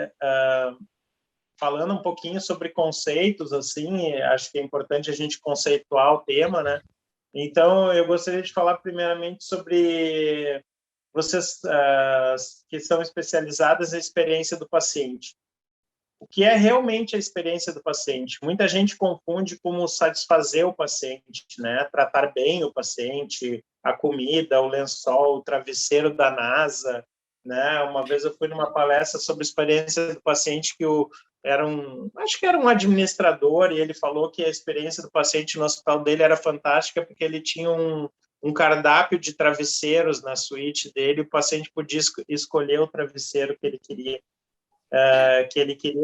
falando um pouquinho sobre conceitos, assim, acho que é importante a gente conceituar o tema, né? Então, eu gostaria de falar primeiramente sobre vocês que são especializadas na experiência do paciente. O que é realmente a experiência do paciente? Muita gente confunde como satisfazer o paciente, né? Tratar bem o paciente, a comida, o lençol, o travesseiro da NASA, né? Uma vez eu fui numa palestra sobre a experiência do paciente que acho que era um administrador, e ele falou que a experiência do paciente no hospital dele era fantástica porque ele tinha um cardápio de travesseiros na suíte dele, o paciente podia escolher o travesseiro que ele queria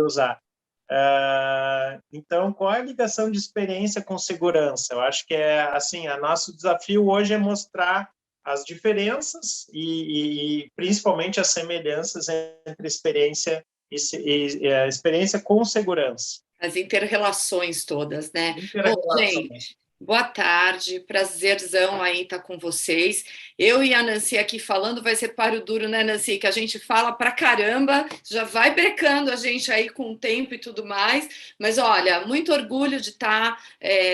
usar. Então, qual é a ligação de experiência com segurança? Eu acho que assim, nosso desafio hoje é mostrar as diferenças e principalmente as semelhanças entre experiência e experiência com segurança. As inter-relações todas, né? Bom, gente, boa tarde, prazerzão aí estar com vocês. Eu e a Nancy aqui falando, vai ser páreo duro, né, Nancy? Que a gente fala pra caramba, já vai brecando a gente aí com o tempo e tudo mais. Mas, olha, muito orgulho de estar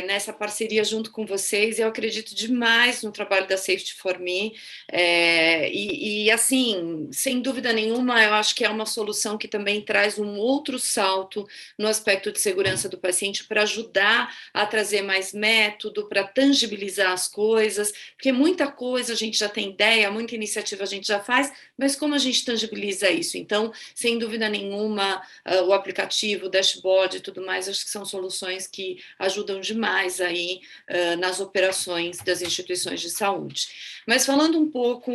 nessa parceria junto com vocês. Eu acredito demais no trabalho da Safety for Me. E, assim, sem dúvida nenhuma, eu acho que é uma solução que também traz um outro salto no aspecto de segurança do paciente para ajudar a trazer mais método, para tangibilizar as coisas, porque muita coisa a gente já tem ideia, muita iniciativa a gente já faz, mas como a gente tangibiliza isso? Então, sem dúvida nenhuma, o aplicativo, o dashboard e tudo mais, acho que são soluções que ajudam demais aí nas operações das instituições de saúde. Mas falando um pouco,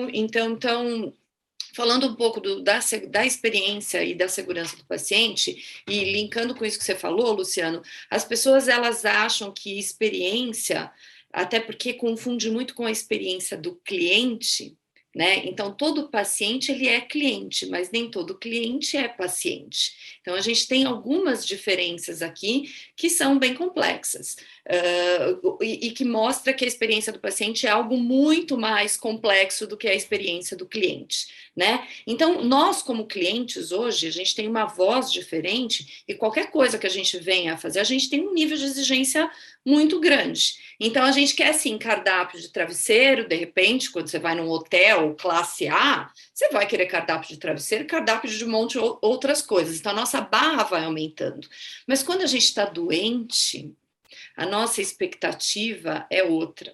falando um pouco da experiência e da segurança do paciente, e linkando com isso que você falou, Luciano, as pessoas elas acham que experiência, até porque confunde muito com a experiência do cliente, né? Então, todo paciente ele é cliente, mas nem todo cliente é paciente. Então, a gente tem algumas diferenças aqui que são bem complexas e que mostra que a experiência do paciente é algo muito mais complexo do que a experiência do cliente, né? Então, nós como clientes hoje, a gente tem uma voz diferente e qualquer coisa que a gente venha a fazer, a gente tem um nível de exigência muito grande. Então, a gente quer, sim, cardápio de travesseiro, de repente, quando você vai num hotel classe A, você vai querer cardápio de travesseiro, cardápio de um monte de outras coisas. Então, a nossa barra vai aumentando. Mas quando a gente está doente, a nossa expectativa é outra.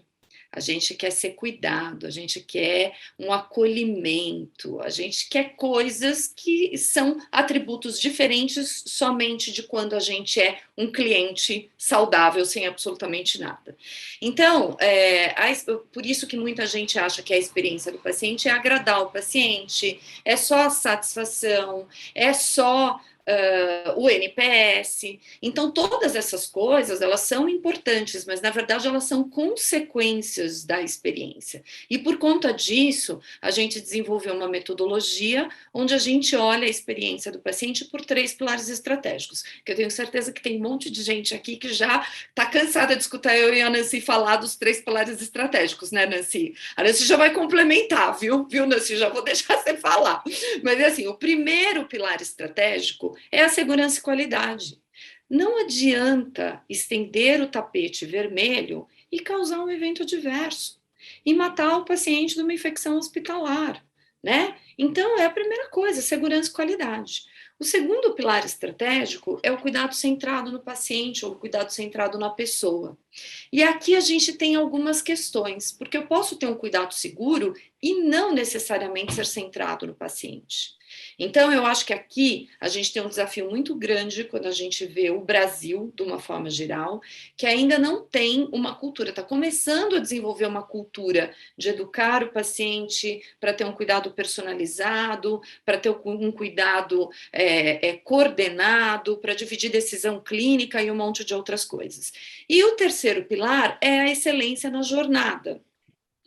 A gente quer ser cuidado, a gente quer um acolhimento, a gente quer coisas que são atributos diferentes somente de quando a gente é um cliente saudável, sem absolutamente nada. Então, por isso que muita gente acha que a experiência do paciente é agradar o paciente, é só a satisfação, é só o NPS. Então, todas essas coisas, elas são importantes, mas, na verdade, elas são consequências da experiência. E, por conta disso, a gente desenvolveu uma metodologia onde a gente olha a experiência do paciente por 3 pilares estratégicos, que eu tenho certeza que tem um monte de gente aqui que já está cansada de escutar eu e a Nancy falar dos 3 pilares estratégicos, né, Nancy? A Nancy já vai complementar, viu, Nancy? Já vou deixar você falar. Mas, assim, o primeiro pilar estratégico é a segurança e qualidade. Não adianta estender o tapete vermelho e causar um evento adverso e matar o paciente de uma infecção hospitalar, né? Então, é a primeira coisa, segurança e qualidade. O segundo pilar estratégico é o cuidado centrado no paciente ou o cuidado centrado na pessoa. E aqui a gente tem algumas questões, porque eu posso ter um cuidado seguro e não necessariamente ser centrado no paciente. Então, eu acho que aqui a gente tem um desafio muito grande quando a gente vê o Brasil, de uma forma geral, que ainda não tem uma cultura, está começando a desenvolver uma cultura de educar o paciente para ter um cuidado personalizado, para ter um cuidado coordenado, para dividir decisão clínica e um monte de outras coisas. E o terceiro pilar é a excelência na jornada,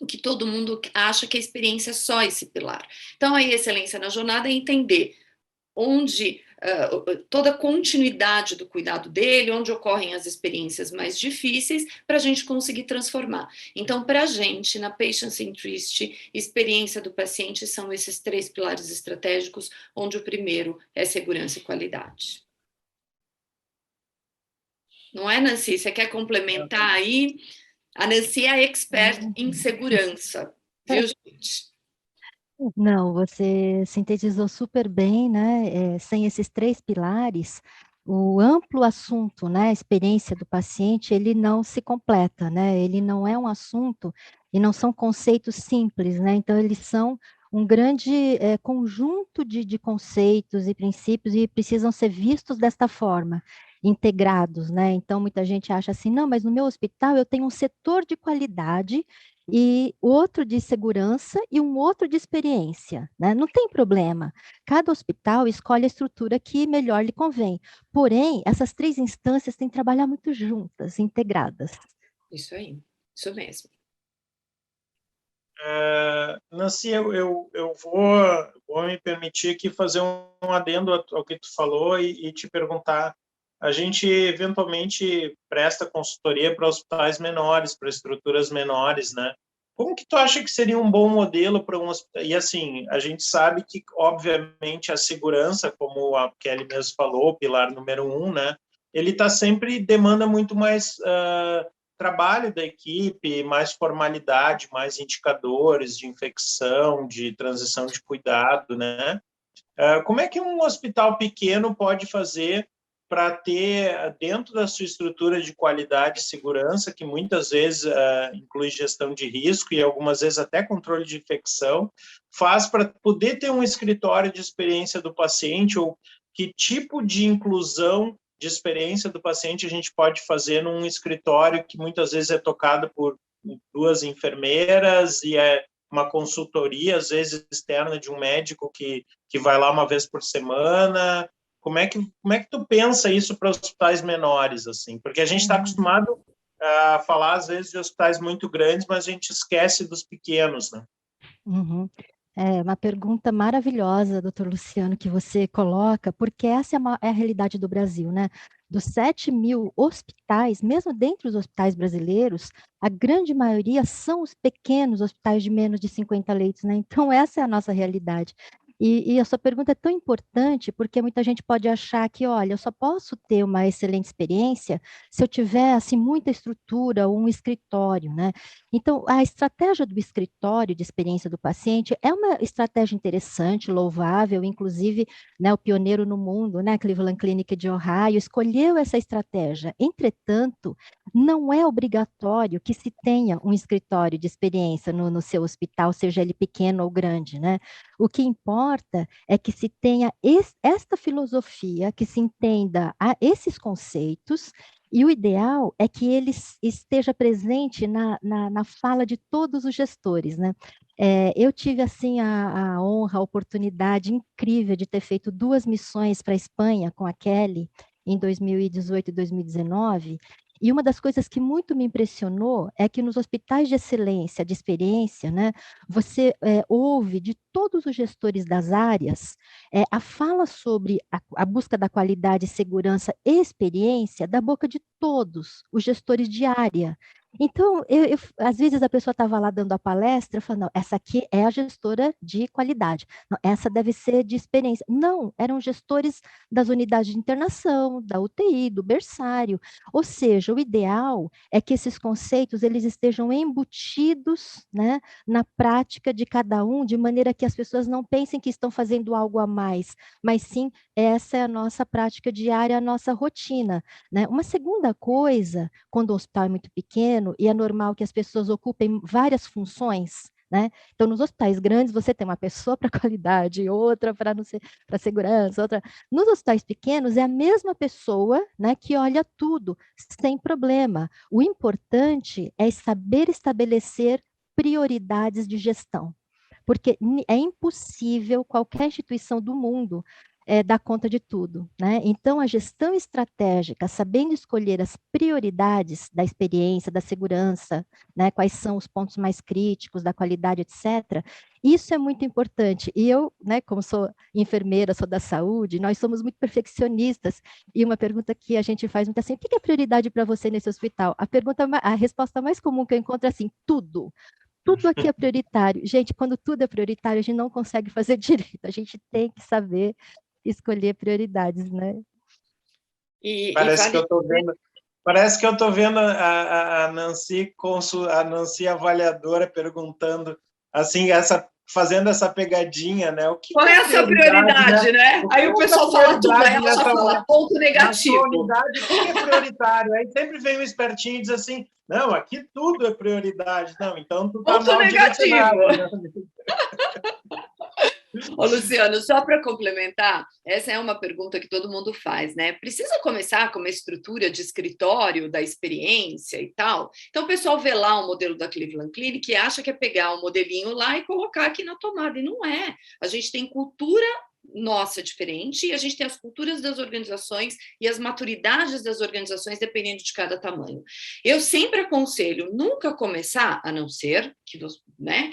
que todo mundo acha que a experiência é só esse pilar. Então, a excelência na jornada é entender onde toda a continuidade do cuidado dele, onde ocorrem as experiências mais difíceis, para a gente conseguir transformar. Então, para a gente, na Patient Centricity, experiência do paciente são esses 3 pilares estratégicos, onde o primeiro é segurança e qualidade. Não é, Nancy? Você quer complementar aí? A Nancy é expert em segurança, viu, gente? Não, você sintetizou super bem, né? Sem esses 3 pilares, o amplo assunto, né? A experiência do paciente, ele não se completa, né? Ele não é um assunto e não são conceitos simples, né? Então, eles são um grande conjunto de conceitos e princípios e precisam ser vistos desta forma, integrados, né? Então, muita gente acha assim, não, mas no meu hospital eu tenho um setor de qualidade e outro de segurança e um outro de experiência, né? Não tem problema. Cada hospital escolhe a estrutura que melhor lhe convém. Porém, essas 3 instâncias têm que trabalhar muito juntas, integradas. Isso aí, isso mesmo. Nancy, eu vou me permitir aqui fazer um adendo ao que tu falou e te perguntar. A gente, eventualmente, presta consultoria para hospitais menores, para estruturas menores, né? Como que tu acha que seria um bom modelo para um hospital? E, assim, a gente sabe que, obviamente, a segurança, como a Kelly mesmo falou, pilar número 1, né? Ele sempre demanda muito mais trabalho da equipe, mais formalidade, mais indicadores de infecção, de transição de cuidado, né? Como é que um hospital pequeno pode fazer para ter, dentro da sua estrutura de qualidade e segurança, que muitas vezes inclui gestão de risco e algumas vezes até controle de infecção, faz para poder ter um escritório de experiência do paciente, ou que tipo de inclusão de experiência do paciente a gente pode fazer num escritório que muitas vezes é tocado por 2 enfermeiras e é uma consultoria, às vezes externa, de um médico que vai lá uma vez por semana. Como é que tu pensa isso para hospitais menores, assim? Porque a gente está acostumado a falar, às vezes, de hospitais muito grandes, mas a gente esquece dos pequenos, né? Uhum. É uma pergunta maravilhosa, doutor Luciano, que você coloca, porque essa é a realidade do Brasil, né? Dos 7.000 hospitais, mesmo dentre os hospitais brasileiros, a grande maioria são os pequenos hospitais de menos de 50 leitos, né? Então, essa é a nossa realidade. E a sua pergunta é tão importante, porque muita gente pode achar que, olha, eu só posso ter uma excelente experiência se eu tiver, assim, muita estrutura ou um escritório, né? Então, a estratégia do escritório de experiência do paciente é uma estratégia interessante, louvável, inclusive, né, o pioneiro no mundo, né, Cleveland Clinic de Ohio, escolheu essa estratégia. Entretanto, não é obrigatório que se tenha um escritório de experiência no seu hospital, seja ele pequeno ou grande, né? O que importa é que se tenha esta filosofia, que se entenda esses conceitos, e o ideal é que ele esteja presente na fala de todos os gestores, né? Eu tive, assim, a honra, a oportunidade incrível de ter feito 2 missões para a Espanha com a Kelly, em 2018 e 2019, e uma das coisas que muito me impressionou é que nos hospitais de excelência, de experiência, né, você ouve de todos os gestores das áreas a fala sobre a busca da qualidade, segurança e experiência da boca de todos os gestores de área. Então, às vezes a pessoa estava lá dando a palestra, eu falava, não, essa aqui é a gestora de qualidade, não, essa deve ser de experiência. Não, eram gestores das unidades de internação, da UTI, do berçário. Ou seja, o ideal é que esses conceitos eles estejam embutidos, né, na prática de cada um, de maneira que as pessoas não pensem que estão fazendo algo a mais, mas sim, essa é a nossa prática diária, a nossa rotina, né? Uma segunda coisa, quando o hospital é muito pequeno, e é normal que as pessoas ocupem várias funções, né? Então, nos hospitais grandes, você tem uma pessoa para qualidade, outra para não sei, para segurança, outra. Nos hospitais pequenos, é a mesma pessoa, né, que olha tudo, sem problema. O importante é saber estabelecer prioridades de gestão, porque é impossível qualquer instituição do mundo dar conta de tudo, né? Então, a gestão estratégica, sabendo escolher as prioridades da experiência, da segurança, né? Quais são os pontos mais críticos, da qualidade, etc., isso é muito importante. E eu, né, como sou enfermeira, sou da saúde, nós somos muito perfeccionistas. E uma pergunta que a gente faz muito assim: o que é prioridade para você nesse hospital? A resposta mais comum que eu encontro é assim: tudo. Tudo aqui é prioritário. Gente, quando tudo é prioritário, a gente não consegue fazer direito. A gente tem que saber escolher prioridades, né? Parece que eu estou vendo. Parece que eu estou vendo a Nancy, a Nancy avaliadora, perguntando assim, fazendo essa pegadinha, né? O que qual é essa prioridade, né? Aí o pessoal fala tudo, aí ela só fala ponto negativo. Unidade, o que é prioritário? Aí sempre vem um espertinho e diz assim, não, aqui tudo é prioridade. Não, então tu tá ponto mal negativo. direcionado. Ô, Luciano, só para complementar, essa é uma pergunta que todo mundo faz, né? Precisa começar com uma estrutura de escritório da experiência e tal? Então, o pessoal vê lá o modelo da Cleveland Clinic e acha que é pegar um modelinho lá e colocar aqui na tomada, e não é. A gente tem cultura nossa diferente e a gente tem as culturas das organizações e as maturidades das organizações dependendo de cada tamanho. Eu sempre aconselho nunca começar, a não ser que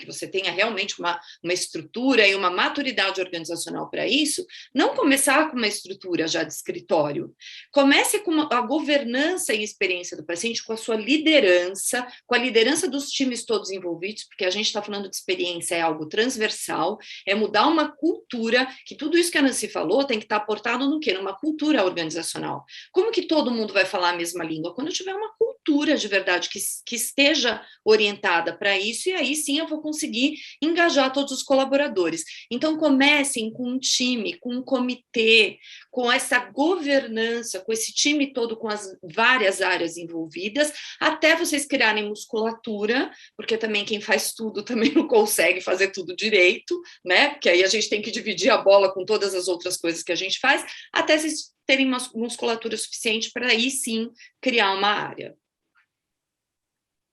você tenha realmente uma estrutura e uma maturidade organizacional para isso, não começar com uma estrutura já de escritório. Comece com a governança e experiência do paciente, com a sua liderança, com a liderança dos times todos envolvidos, porque a gente está falando de experiência, é algo transversal, é mudar uma cultura, que tudo isso que a Nancy falou tem que estar aportado no quê? Numa cultura organizacional. Como que todo mundo vai falar a mesma língua? Quando tiver uma cultura de verdade que esteja orientada para isso, e aí sim eu vou conseguir engajar todos os colaboradores. Então, comecem com um time, com um comitê, com essa governança, com esse time todo, com as várias áreas envolvidas, até vocês criarem musculatura, porque também quem faz tudo também não consegue fazer tudo direito, né? Porque aí a gente tem que dividir a bola com todas as outras coisas que a gente faz, até vocês terem uma musculatura suficiente para aí sim criar uma área.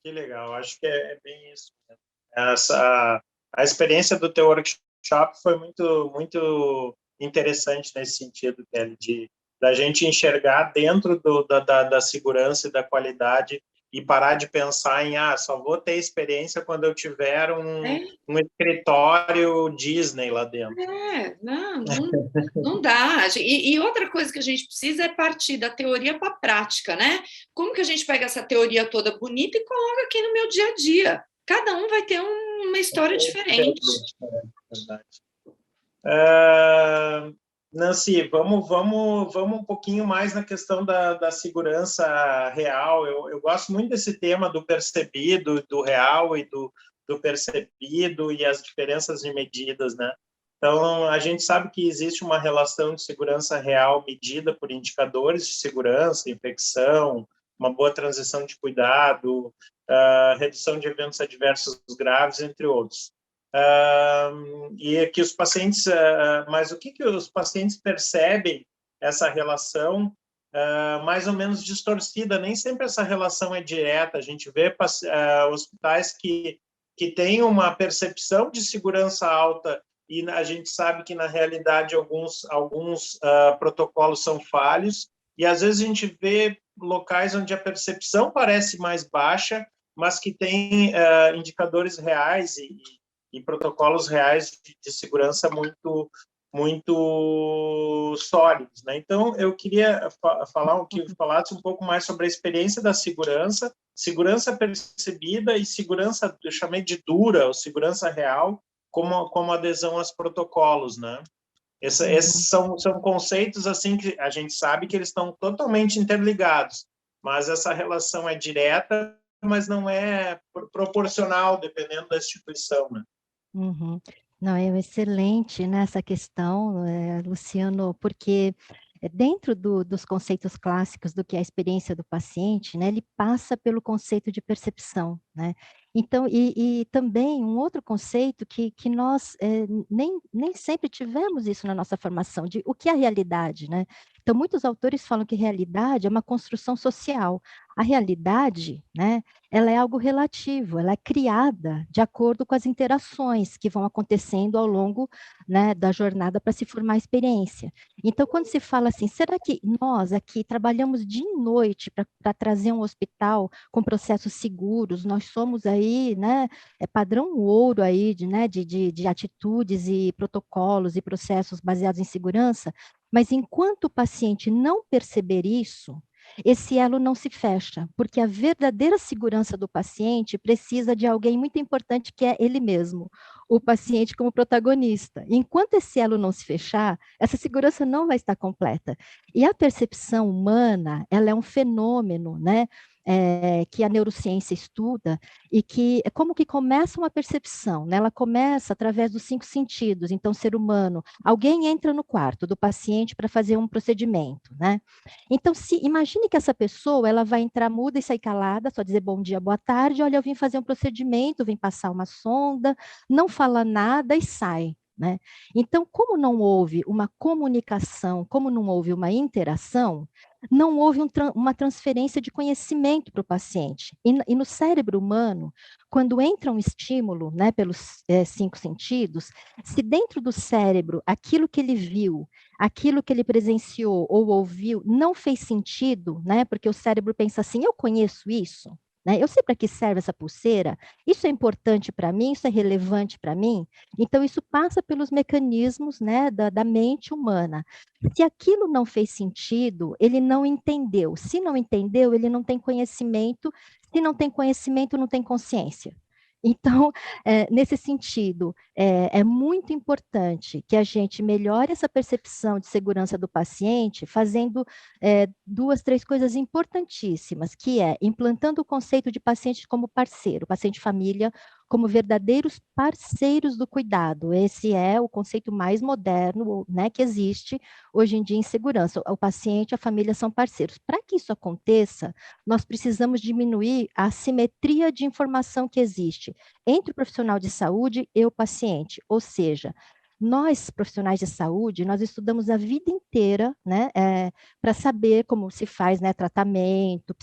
Que legal, acho que é bem isso. A experiência do teu workshop foi muito interessante nesse sentido, Kelly, da gente enxergar dentro da segurança e da qualidade e parar de pensar em, só vou ter experiência quando eu tiver um escritório Disney lá dentro. Não dá. E outra coisa que a gente precisa é partir da teoria para a prática, né? Como que a gente pega essa teoria toda bonita e coloca aqui no meu dia a dia? Cada um vai ter uma história diferente. Verdade. Nancy, vamos um pouquinho mais na questão da segurança real. Eu gosto muito desse tema do percebido, do real e do percebido e as diferenças de medidas, né? Então, a gente sabe que existe uma relação de segurança real medida por indicadores de segurança, infecção, uma boa transição de cuidado, redução de eventos adversos graves, entre outros. E que os pacientes, mas o que os pacientes percebem essa relação mais ou menos distorcida? Nem sempre essa relação é direta. A gente vê hospitais que têm uma percepção de segurança alta e a gente sabe que na realidade alguns protocolos são falhos, e às vezes a gente vê locais onde a percepção parece mais baixa, mas que tem indicadores reais e protocolos reais de segurança muito sólidos, né? Então, eu queria falasse um pouco mais sobre a experiência da segurança percebida e segurança, eu chamei de dura, ou segurança real, como adesão aos protocolos, né? Esses são conceitos, assim, que a gente sabe que eles estão totalmente interligados, mas essa relação é direta, mas não é proporcional, dependendo da instituição, né? Uhum. Não, é excelente nessa questão, Luciano, porque dentro dos conceitos clássicos do que é a experiência do paciente, né, ele passa pelo conceito de percepção, né? Então, e também um outro conceito que nós nem sempre tivemos isso na nossa formação, de o que é a realidade, né? Então, muitos autores falam que realidade é uma construção social. A realidade, né, ela é algo relativo, ela é criada de acordo com as interações que vão acontecendo ao longo, né, da jornada para se formar a experiência. Então, quando se fala assim, será que nós aqui trabalhamos dia e noite para trazer um hospital com processos seguros, nós somos aí, né, padrão ouro aí de atitudes e protocolos e processos baseados em segurança, mas enquanto o paciente não perceber isso, esse elo não se fecha, porque a verdadeira segurança do paciente precisa de alguém muito importante, que é ele mesmo, o paciente como protagonista. Enquanto esse elo não se fechar, essa segurança não vai estar completa. E a percepção humana, ela é um fenômeno, né? Que a neurociência estuda, e que como que começa uma percepção, né? Ela começa através dos 5 sentidos. Então, ser humano, alguém entra no quarto do paciente para fazer um procedimento, né? Então, imagine que essa pessoa, ela vai entrar muda e sair calada, só dizer bom dia, boa tarde, olha, eu vim fazer um procedimento, vim passar uma sonda, não fala nada e sai, né? Então, como não houve uma comunicação, como não houve uma interação, não houve uma transferência de conhecimento para o paciente. E no cérebro humano, quando entra um estímulo, né, pelos 5 sentidos, se dentro do cérebro aquilo que ele viu, aquilo que ele presenciou ou ouviu não fez sentido, né, porque o cérebro pensa assim, eu conheço isso, né, eu sei para que serve essa pulseira, isso é importante para mim, isso é relevante para mim, então isso passa pelos mecanismos, né, da mente humana. Se aquilo não fez sentido, ele não entendeu. Se não entendeu, ele não tem conhecimento. Se não tem conhecimento, não tem consciência. Então, nesse sentido, é muito importante que a gente melhore essa percepção de segurança do paciente, fazendo 2, 3 coisas importantíssimas, que é implantando o conceito de paciente como parceiro, paciente família como verdadeiros parceiros do cuidado. Esse é o conceito mais moderno, né, que existe hoje em dia em segurança. O paciente e a família são parceiros. Para que isso aconteça, nós precisamos diminuir a assimetria de informação que existe entre o profissional de saúde e o paciente, ou seja, Nós, profissionais de saúde, nós estudamos a vida inteira, né, para saber como se faz, né, tratamento,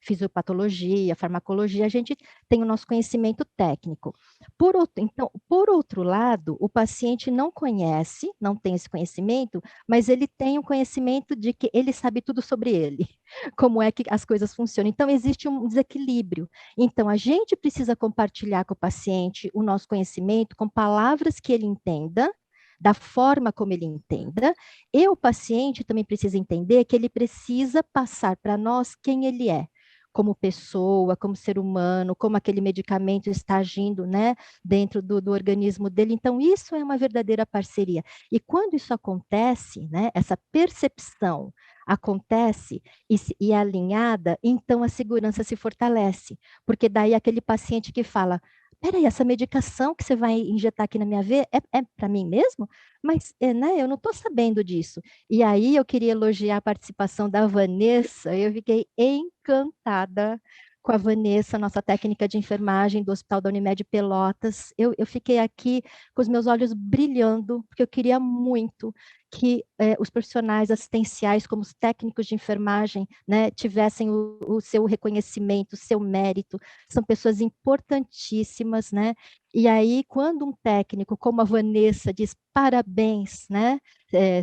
fisiopatologia, farmacologia, a gente tem o nosso conhecimento técnico. Por outro lado, o paciente não conhece, não tem esse conhecimento, mas ele tem o conhecimento de que ele sabe tudo sobre ele, como é que as coisas funcionam. Então, existe um desequilíbrio. Então, a gente precisa compartilhar com o paciente o nosso conhecimento com palavras que ele entenda, da forma como ele entenda, e o paciente também precisa entender que ele precisa passar para nós quem ele é, como pessoa, como ser humano, como aquele medicamento está agindo, né, dentro do organismo dele. Então, isso é uma verdadeira parceria. E quando isso acontece, né, essa percepção acontece e é alinhada, então a segurança se fortalece, porque daí aquele paciente que fala, peraí, essa medicação que você vai injetar aqui na minha veia é para mim mesmo? Mas, né, eu não estou sabendo disso. E aí eu queria elogiar a participação da Vanessa, eu fiquei encantada com a Vanessa, nossa técnica de enfermagem do Hospital da Unimed Pelotas. Eu fiquei aqui com os meus olhos brilhando, porque eu queria muito que os profissionais assistenciais, como os técnicos de enfermagem, né, tivessem o seu reconhecimento, o seu mérito. São pessoas importantíssimas, né? E aí, quando um técnico como a Vanessa diz parabéns, né,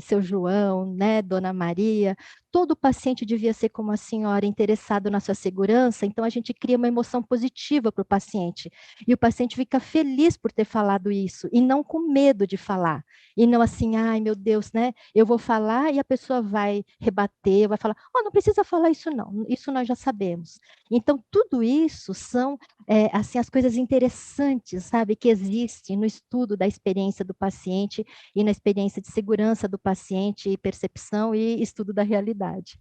seu João, né, Dona Maria, todo paciente devia ser como a senhora, interessado na sua segurança, então a gente cria uma emoção positiva para o paciente. E o paciente fica feliz por ter falado isso, e não com medo de falar. E não assim, ai meu Deus, né, eu vou falar e a pessoa vai rebater, vai falar, oh, não precisa falar isso não, isso nós já sabemos. Então, tudo isso são assim, as coisas interessantes, sabe, que existem no estudo da experiência do paciente e na experiência de segurança do paciente, e percepção e estudo da realidade.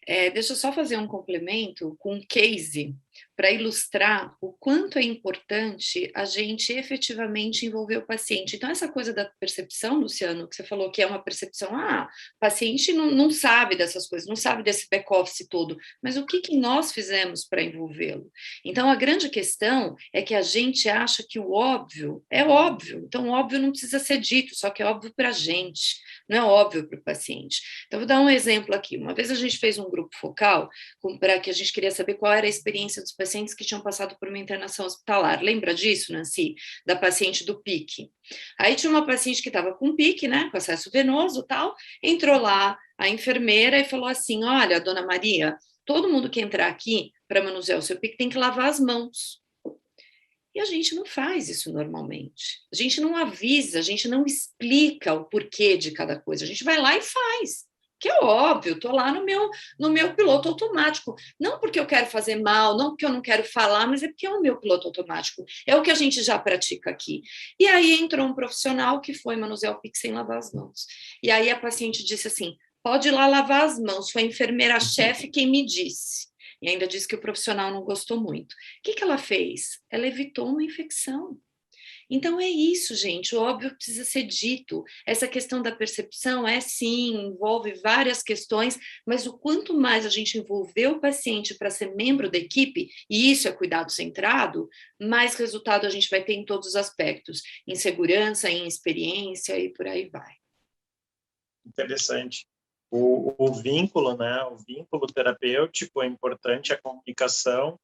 Deixa eu só fazer um complemento com um case para ilustrar o quanto é importante a gente efetivamente envolver o paciente. Então, essa coisa da percepção, Luciano, que você falou que é uma percepção, o paciente não sabe dessas coisas, não sabe desse back-office todo, mas o que nós fizemos para envolvê-lo? Então, a grande questão é que a gente acha que o óbvio é óbvio, então o óbvio não precisa ser dito, só que é óbvio para a gente, não é óbvio para o paciente. Então, vou dar um exemplo aqui. Uma vez a gente fez um grupo focal para que a gente queria saber qual era a experiência dos pacientes que tinham passado por uma internação hospitalar. Lembra disso, Nancy? Da paciente do PIC. Aí tinha uma paciente que estava com PIC, né, com acesso venoso e tal, entrou lá a enfermeira e falou assim, olha, Dona Maria, todo mundo que entrar aqui para manusear o seu PIC tem que lavar as mãos. E a gente não faz isso normalmente. A gente não avisa, a gente não explica o porquê de cada coisa. A gente vai lá e faz. Que é óbvio, estou lá no meu piloto automático. Não porque eu quero fazer mal, não porque eu não quero falar, mas é porque é o meu piloto automático. É o que a gente já pratica aqui. E aí entrou um profissional que foi manusear o PIC sem lavar as mãos. E aí a paciente disse assim, pode ir lá lavar as mãos, foi a enfermeira-chefe quem me disse. E ainda disse que o profissional não gostou muito. O que ela fez? Ela evitou uma infecção. Então é isso, gente, o óbvio precisa ser dito. Essa questão da percepção sim, envolve várias questões, mas o quanto mais a gente envolver o paciente para ser membro da equipe, e isso é cuidado centrado, mais resultado a gente vai ter em todos os aspectos, em segurança, em experiência e por aí vai. Interessante. O vínculo, né? O vínculo terapêutico é importante, a comunicação.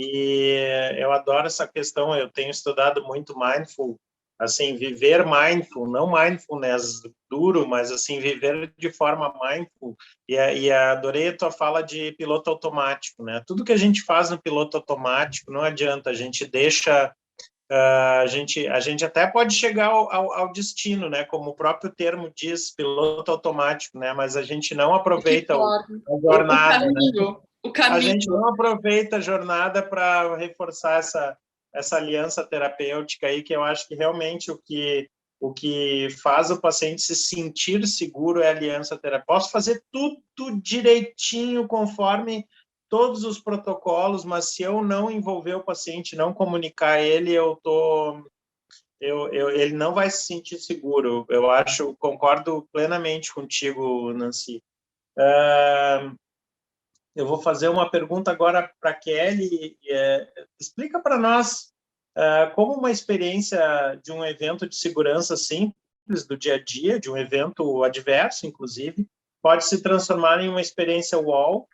E eu adoro essa questão, eu tenho estudado muito mindful, assim, viver mindful, não mindfulness duro, mas assim, viver de forma mindful, e adorei a tua fala de piloto automático, né? Tudo que a gente faz no piloto automático, não adianta, a gente deixa, a gente até pode chegar ao destino, né? Como o próprio termo diz, piloto automático, né? Mas a gente não aproveita a jornada, né? A gente não aproveita a jornada para reforçar essa aliança terapêutica aí, que eu acho que realmente o que faz o paciente se sentir seguro é a aliança terapêutica. Posso fazer tudo direitinho, conforme todos os protocolos, mas se eu não envolver o paciente, não comunicar ele, ele não vai se sentir seguro. Eu acho, concordo plenamente contigo, Nancy. Eu vou fazer uma pergunta agora para a Kelly. Explica para nós como uma experiência de um evento de segurança simples do dia a dia, de um evento adverso, inclusive, pode se transformar em uma experiência UOL,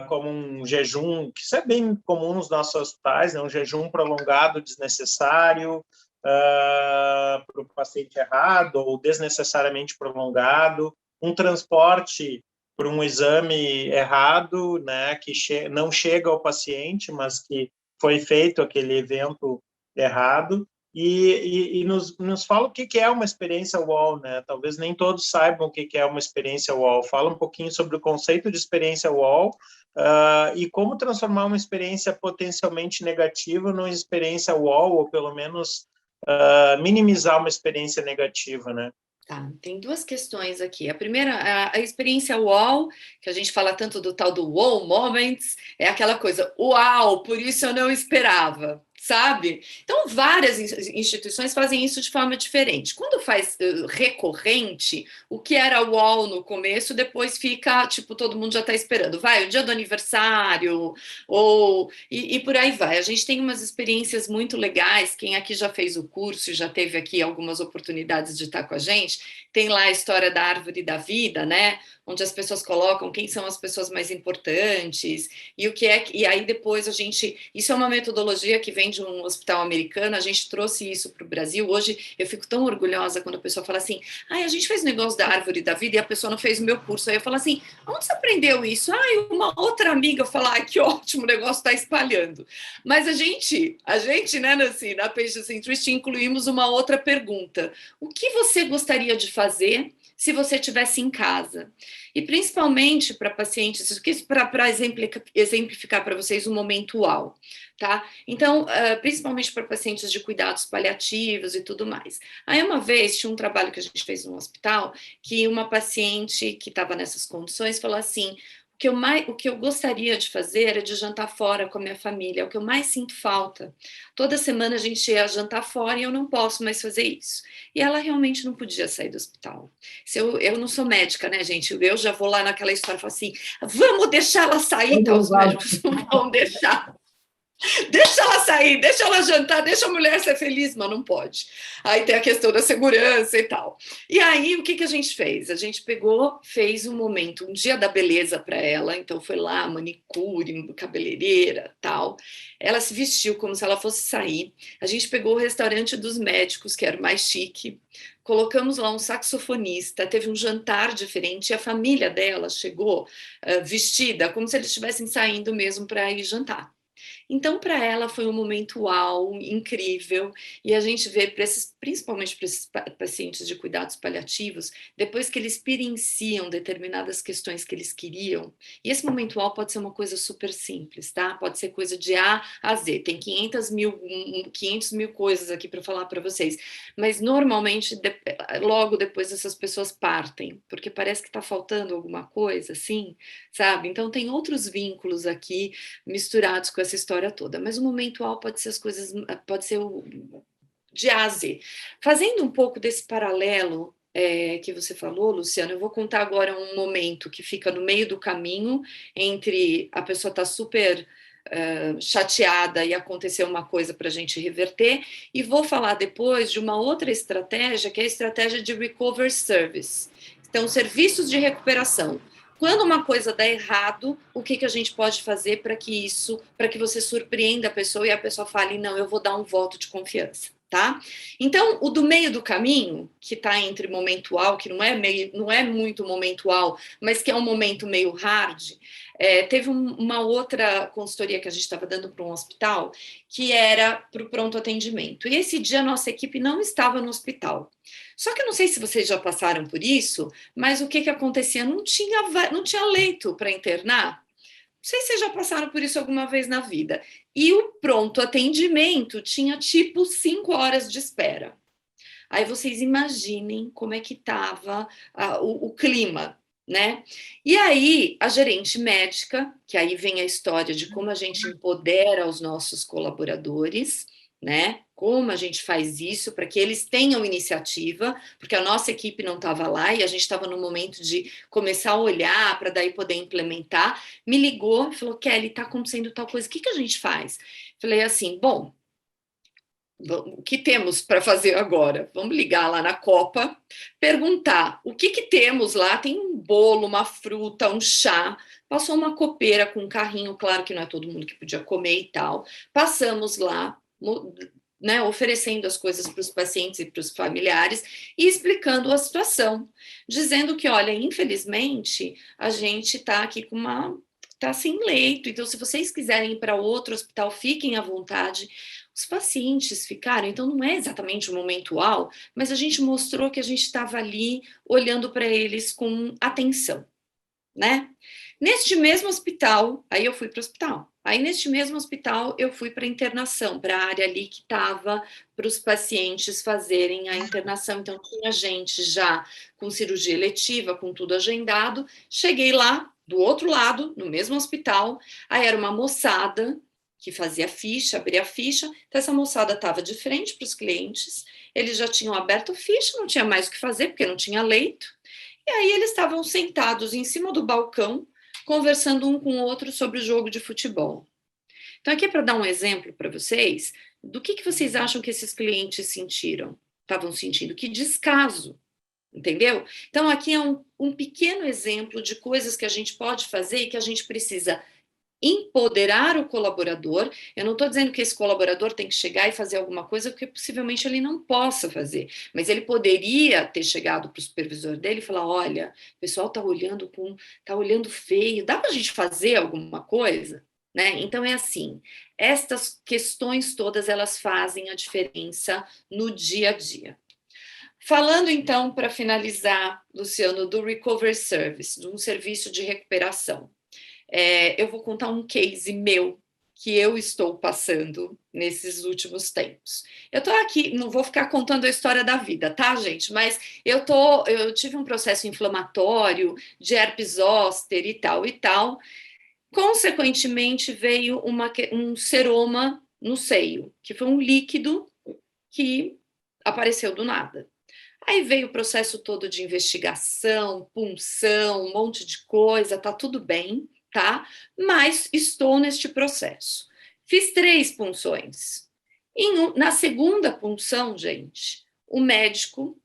como um jejum, que isso é bem comum nos nossos hospitais, né? Um jejum prolongado desnecessário para o paciente errado ou desnecessariamente prolongado, um transporte por um exame errado, né? Que não chega ao paciente, mas que foi feito aquele evento errado. E nos fala o que é uma experiência UOL, né? Talvez nem todos saibam o que é uma experiência UOL. Fala um pouquinho sobre o conceito de experiência UOL e como transformar uma experiência potencialmente negativa numa experiência UOL, ou pelo menos minimizar uma experiência negativa, né? Tá, tem duas questões aqui. A primeira, a experiência UOL, que a gente fala tanto do tal do wow moments, é aquela coisa, uau, por isso eu não esperava, sabe? Então, várias instituições fazem isso de forma diferente. Quando faz recorrente, o que era UOL no começo, depois fica, tipo, todo mundo já está esperando. Vai, o dia do aniversário, e por aí vai. A gente tem umas experiências muito legais, quem aqui já fez o curso e já teve aqui algumas oportunidades de estar com a gente, tem lá a história da árvore da vida, né? Onde as pessoas colocam quem são as pessoas mais importantes e o que é. E aí depois isso é uma metodologia que vem de um hospital americano, a gente trouxe isso para o Brasil. Hoje eu fico tão orgulhosa quando a pessoa fala assim, a gente fez o negócio da árvore da vida e a pessoa não fez o meu curso. Aí eu falo assim, onde você aprendeu isso? Uma outra amiga fala, que ótimo, o negócio está espalhando. Mas a gente, né, Nancy, na Patient Centricity, incluímos uma outra pergunta. O que você gostaria de fazer se você estivesse em casa? E principalmente para pacientes, para exemplificar para vocês o momento UAU, tá? Então, principalmente para pacientes de cuidados paliativos e tudo mais. Aí uma vez tinha um trabalho que a gente fez no hospital, que uma paciente que estava nessas condições falou assim, o que eu gostaria de fazer era de jantar fora com a minha família, é o que eu mais sinto falta. Toda semana a gente ia jantar fora e eu não posso mais fazer isso. E ela realmente não podia sair do hospital. Eu não sou médica, né, gente? Eu já vou lá naquela história e falo assim, vamos deixar ela sair, então os médicos não vão deixar. Deixa ela sair, deixa ela jantar, deixa a mulher ser feliz, mas não pode. Aí tem a questão da segurança e tal. E aí, o que a gente fez? A gente fez um momento, um dia da beleza para ela, então foi lá, manicure, cabeleireira, tal. Ela se vestiu como se ela fosse sair. A gente pegou o restaurante dos médicos, que era o mais chique, colocamos lá um saxofonista, teve um jantar diferente, e a família dela chegou vestida como se eles estivessem saindo mesmo para ir jantar. Então, para ela foi um momento uau, incrível, e a gente vê, principalmente para esses pacientes de cuidados paliativos, depois que eles experienciam determinadas questões que eles queriam, e esse momento uau pode ser uma coisa super simples, tá? Pode ser coisa de A a Z, tem 500 mil coisas aqui para falar para vocês, mas normalmente, logo depois essas pessoas partem, porque parece que está faltando alguma coisa, assim, sabe? Então, tem outros vínculos aqui misturados com essa história toda, mas o momento uau pode ser as coisas, pode ser o de A a Z. Fazendo um pouco desse paralelo que você falou, Luciano, eu vou contar agora um momento que fica no meio do caminho entre a pessoa estar super chateada e acontecer uma coisa para a gente reverter, e vou falar depois de uma outra estratégia, que é a estratégia de recovery service. Então, serviços de recuperação. Quando uma coisa dá errado, o que a gente pode fazer para que você surpreenda a pessoa e a pessoa fale, não, eu vou dar um voto de confiança, tá? Então, o do meio do caminho, que está entre momentual, que não é muito momentual, mas que é um momento meio hard, teve uma outra consultoria que a gente estava dando para um hospital, que era para o pronto atendimento. E esse dia a nossa equipe não estava no hospital. Só que eu não sei se vocês já passaram por isso, mas o que acontecia? Não tinha leito para internar. Não sei se vocês já passaram por isso alguma vez na vida. E o pronto atendimento tinha tipo 5 horas de espera. Aí vocês imaginem como é que estava o clima, né? E aí a gerente médica, que aí vem a história de como a gente empodera os nossos colaboradores, né? Como a gente faz isso para que eles tenham iniciativa, porque a nossa equipe não estava lá e a gente estava no momento de começar a olhar para daí poder implementar. Me ligou e falou, Kelly, está acontecendo tal coisa, o que a gente faz? Falei assim, bom, O que temos para fazer agora? Vamos ligar lá na Copa, perguntar o que temos lá. Tem um bolo, uma fruta, um chá. Passou uma copeira com um carrinho, claro que não é todo mundo que podia comer e tal. Passamos lá, né, oferecendo as coisas para os pacientes e para os familiares e explicando a situação, dizendo que, olha, infelizmente, a gente está aqui com está sem leito, então se vocês quiserem ir para outro hospital, fiquem à vontade. Os pacientes ficaram, então não é exatamente o momento uau, mas a gente mostrou que a gente estava ali olhando para eles com atenção, né? Neste mesmo hospital, aí eu fui para o hospital. Aí, neste mesmo hospital, eu fui para a internação, para a área ali que estava para os pacientes fazerem a internação. Então, tinha gente já com cirurgia eletiva, com tudo agendado. Cheguei lá, do outro lado, no mesmo hospital, aí era uma moçada que fazia ficha, abria a ficha. Então, essa moçada estava de frente para os clientes, eles já tinham aberto a ficha, não tinha mais o que fazer, porque não tinha leito. E aí, eles estavam sentados em cima do balcão, conversando um com o outro sobre o jogo de futebol. Então, aqui é para dar um exemplo para vocês do que vocês acham que esses clientes sentiram, estavam sentindo, que descaso, entendeu? Então, aqui é um pequeno exemplo de coisas que a gente pode fazer e que a gente precisa empoderar o colaborador. Eu não estou dizendo que esse colaborador tem que chegar e fazer alguma coisa que possivelmente ele não possa fazer, mas ele poderia ter chegado para o supervisor dele e falar, olha, o pessoal está olhando feio, dá para a gente fazer alguma coisa? Né? Então é assim, estas questões todas elas fazem a diferença no dia a dia. Falando então, para finalizar, Luciano, do Recovery Service, de um serviço de recuperação. Eu vou contar um case meu que eu estou passando nesses últimos tempos. Eu estou aqui, não vou ficar contando a história da vida, tá, gente? Mas eu tive um processo inflamatório de herpes zoster e tal. Consequentemente, veio um seroma no seio, que foi um líquido que apareceu do nada. Aí veio o processo todo de investigação, punção, um monte de coisa, tá tudo bem, tá? Mas estou neste processo. Fiz 3 punções. Na segunda punção, gente, o médico,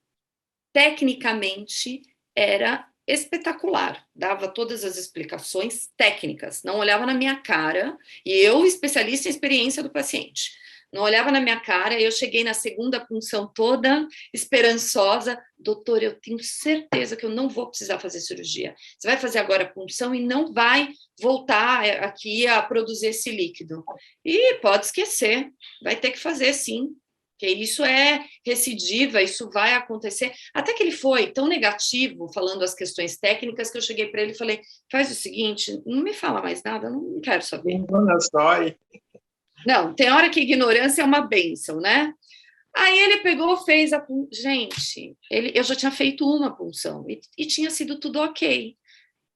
tecnicamente, era espetacular. Dava todas as explicações técnicas. Não olhava na minha cara. E eu, especialista em experiência do paciente. Não olhava na minha cara, eu cheguei na segunda punção toda esperançosa. Doutor, eu tenho certeza que eu não vou precisar fazer cirurgia. Você vai fazer agora a punção e não vai voltar aqui a produzir esse líquido. E pode esquecer, vai ter que fazer sim, porque isso é recidiva, isso vai acontecer. Até que ele foi tão negativo, falando as questões técnicas, que eu cheguei para ele e falei, faz o seguinte, não me fala mais nada, não quero saber. Não, tem hora que ignorância é uma bênção, né? Aí ele pegou, fez a punção. Gente, eu já tinha feito uma punção e tinha sido tudo ok.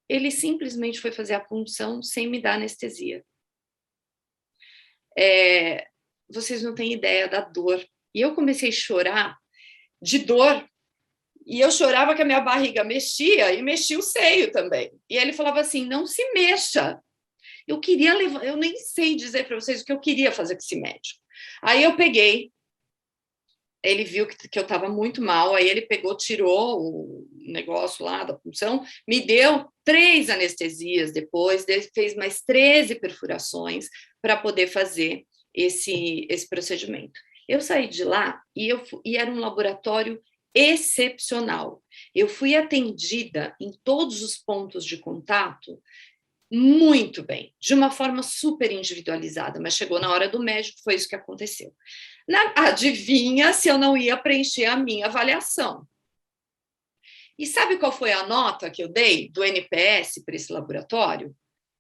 Ele simplesmente foi fazer a punção sem me dar anestesia. Vocês não têm ideia da dor. E eu comecei a chorar de dor. E eu chorava que a minha barriga mexia e mexia o seio também. E ele falava assim, não se mexa. Eu queria levar, eu nem sei dizer para vocês o que eu queria fazer com esse médico. Aí eu peguei, ele viu que eu estava muito mal, aí ele pegou, tirou o negócio lá da punção, me deu 3 anestesias depois, fez mais 13 perfurações para poder fazer esse procedimento. Eu saí de lá e era um laboratório excepcional. Eu fui atendida em todos os pontos de contato muito bem, de uma forma super individualizada, mas chegou na hora do médico, foi isso que aconteceu. Adivinha se eu não ia preencher a minha avaliação. E sabe qual foi a nota que eu dei do NPS para esse laboratório?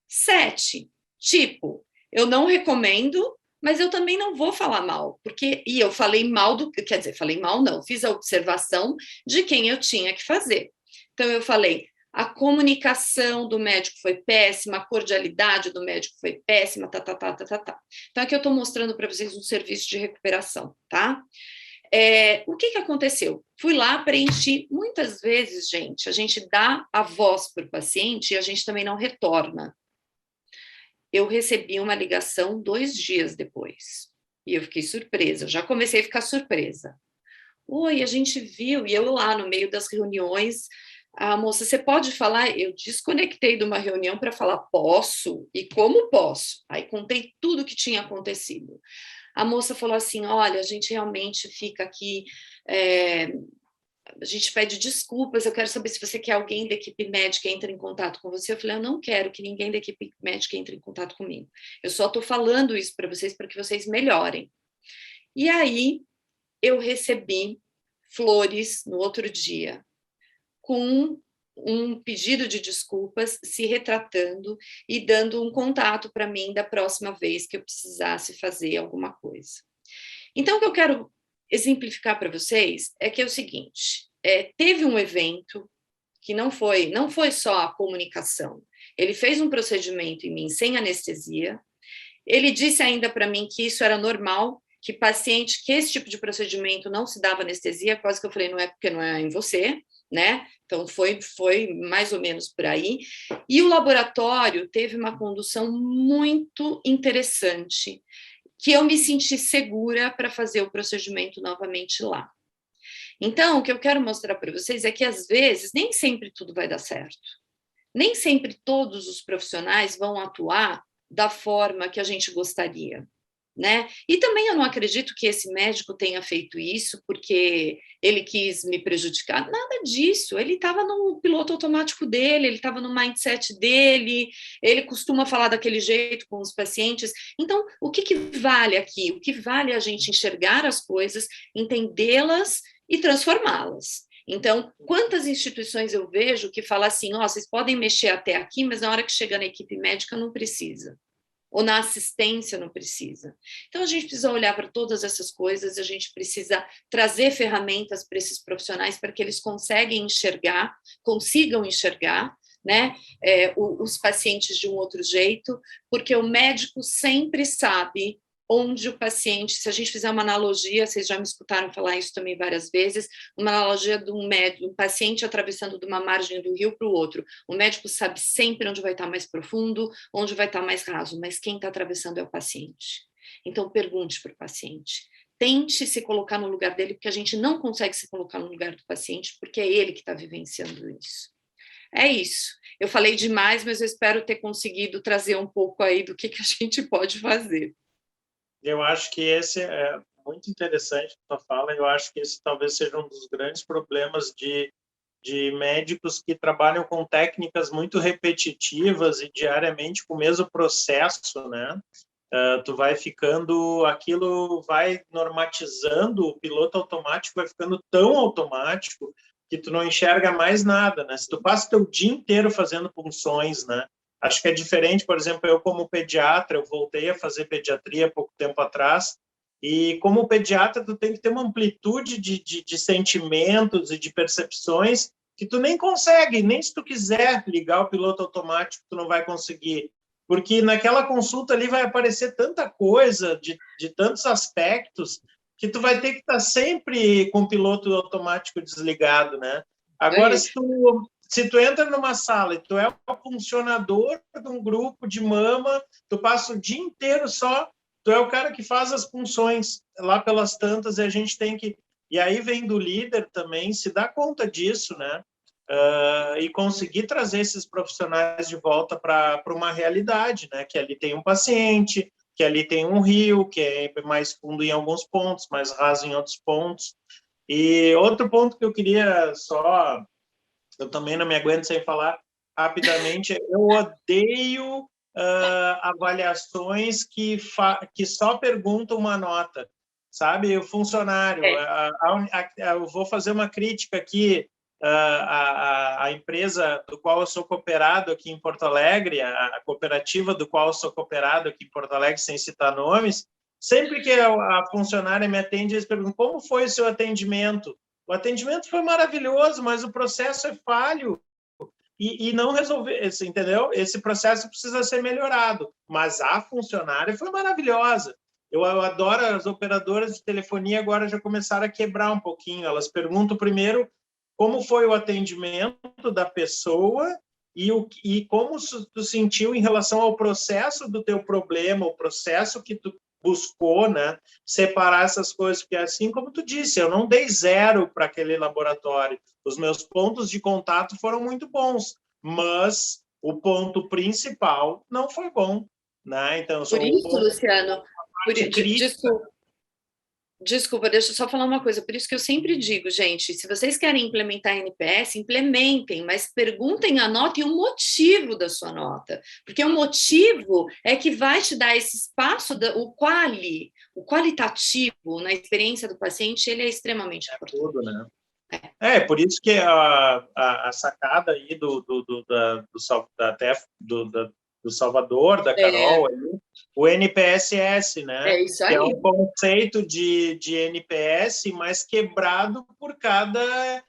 7. Tipo, eu não recomendo, mas eu também não vou falar mal, e eu falei mal falei mal não, fiz a observação de quem eu tinha que fazer. Então eu falei, a comunicação do médico foi péssima, a cordialidade do médico foi péssima, tá. Então, aqui eu estou mostrando para vocês um serviço de recuperação, tá? O que aconteceu? Fui lá, preenchi. Muitas vezes, gente, a gente dá a voz para o paciente e a gente também não retorna. Eu recebi uma ligação 2 dias depois. E eu fiquei surpresa, já comecei a ficar surpresa. Oi, a gente viu, e eu lá no meio das reuniões, a moça, você pode falar? Eu desconectei de uma reunião para falar, posso? E como posso? Aí contei tudo o que tinha acontecido. A moça falou assim, olha, a gente realmente fica aqui, a gente pede desculpas, eu quero saber se você quer alguém da equipe médica entre em contato com você. Eu falei, eu não quero que ninguém da equipe médica entre em contato comigo. Eu só estou falando isso para que vocês melhorem. E aí, eu recebi flores no outro dia, com um pedido de desculpas, se retratando e dando um contato para mim da próxima vez que eu precisasse fazer alguma coisa. Então, o que eu quero exemplificar para vocês é que é o seguinte, teve um evento que não foi só a comunicação, ele fez um procedimento em mim sem anestesia, ele disse ainda para mim que isso era normal, que paciente, que esse tipo de procedimento não se dava anestesia, quase que eu falei, não é porque não é em você, né? Então, foi mais ou menos por aí. E o laboratório teve uma condução muito interessante, que eu me senti segura para fazer o procedimento novamente lá. Então, o que eu quero mostrar para vocês é que, às vezes, nem sempre tudo vai dar certo. Nem sempre todos os profissionais vão atuar da forma que a gente gostaria, né? E também eu não acredito que esse médico tenha feito isso porque ele quis me prejudicar, nada disso, ele estava no piloto automático dele, ele estava no mindset dele, ele costuma falar daquele jeito com os pacientes. Então, o que vale aqui? O que vale é a gente enxergar as coisas, entendê-las e transformá-las. Então, quantas instituições eu vejo que falam assim, vocês podem mexer até aqui, mas na hora que chega na equipe médica não precisa. Ou na assistência não precisa. Então, a gente precisa olhar para todas essas coisas, a gente precisa trazer ferramentas para esses profissionais para que eles consigam enxergar, né, os pacientes de um outro jeito, porque o médico sempre sabe onde o paciente, se a gente fizer uma analogia, vocês já me escutaram falar isso também várias vezes, uma analogia de um paciente atravessando de uma margem do rio para o outro. O médico sabe sempre onde vai estar mais profundo, onde vai estar mais raso, mas quem está atravessando é o paciente. Então, pergunte para o paciente. Tente se colocar no lugar dele, porque a gente não consegue se colocar no lugar do paciente, porque é ele que está vivenciando isso. É isso. Eu falei demais, mas eu espero ter conseguido trazer um pouco aí do que a gente pode fazer. Eu acho que esse é muito interessante a tua fala. Eu acho que esse talvez seja um dos grandes problemas de médicos que trabalham com técnicas muito repetitivas e diariamente com o mesmo processo, né? Tu vai ficando, aquilo vai normatizando, o piloto automático vai ficando tão automático que tu não enxerga mais nada, né? Se tu passa o teu dia inteiro fazendo punções, né? Acho que é diferente, por exemplo, eu como pediatra, eu voltei a fazer pediatria há pouco tempo atrás, e como pediatra tu tem que ter uma amplitude de sentimentos e de percepções que tu nem consegue, nem se tu quiser ligar o piloto automático, tu não vai conseguir, porque naquela consulta ali vai aparecer tanta coisa, de tantos aspectos, que tu vai ter que estar sempre com o piloto automático desligado, né? Agora, se tu entra numa sala e tu é um funcionador de um grupo de mama, tu passa o dia inteiro só, tu é o cara que faz as funções lá pelas tantas, e a gente tem que... E aí vem do líder também se dar conta disso, né? E conseguir trazer esses profissionais de volta para uma realidade, né? Que ali tem um paciente, que ali tem um rio, que é mais fundo em alguns pontos, mais raso em outros pontos. E outro ponto que eu queria só... Eu também não me aguento sem falar rapidamente. Eu odeio avaliações que só perguntam uma nota, sabe? O funcionário. Eu vou fazer uma crítica aqui à empresa do qual eu sou cooperado aqui em Porto Alegre, a cooperativa do qual eu sou cooperado aqui em Porto Alegre, sem citar nomes. Sempre que a funcionária me atende, eles perguntam como foi o seu atendimento. O atendimento foi maravilhoso, mas o processo é falho e não resolveu, entendeu? Esse processo precisa ser melhorado, mas a funcionária foi maravilhosa. Eu adoro as operadoras de telefonia, agora já começaram a quebrar um pouquinho. Elas perguntam primeiro como foi o atendimento da pessoa e como tu sentiu em relação ao processo do teu problema, o processo que tu buscou, né, separar essas coisas, porque assim como tu disse, eu não dei 0 para aquele laboratório, os meus pontos de contato foram muito bons, mas o ponto principal não foi bom, né? Então, Por isso, Luciano, desculpa. Desculpa, deixa eu só falar uma coisa. Por isso que eu sempre digo, gente, se vocês querem implementar NPS, implementem, mas perguntem a nota e o motivo da sua nota. Porque o motivo é que vai te dar esse espaço, o qualitativo na experiência do paciente, ele é extremamente importante. Tudo, né? Por isso que a sacada aí do Salvador, da Carol, o NPSS, né? É isso aí. Que é um conceito de NPS, mas quebrado por cada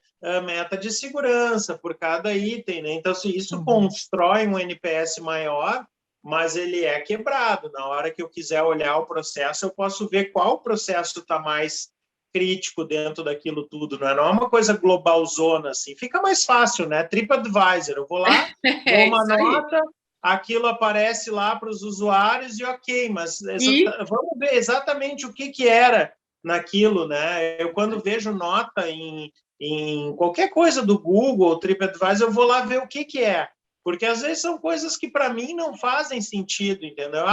meta de segurança, por cada item, né? Então, se isso constrói um NPS maior, mas ele é quebrado. Na hora que eu quiser olhar o processo, eu posso ver qual processo está mais crítico dentro daquilo tudo, não é uma coisa globalzona, assim. Fica mais fácil, né? TripAdvisor, eu vou lá, dou uma nota, aquilo aparece lá para os usuários e ok, mas vamos ver exatamente o que era naquilo, né? Eu, quando vejo nota em qualquer coisa do Google ou TripAdvisor, eu vou lá ver o que é, porque às vezes são coisas que para mim não fazem sentido, entendeu?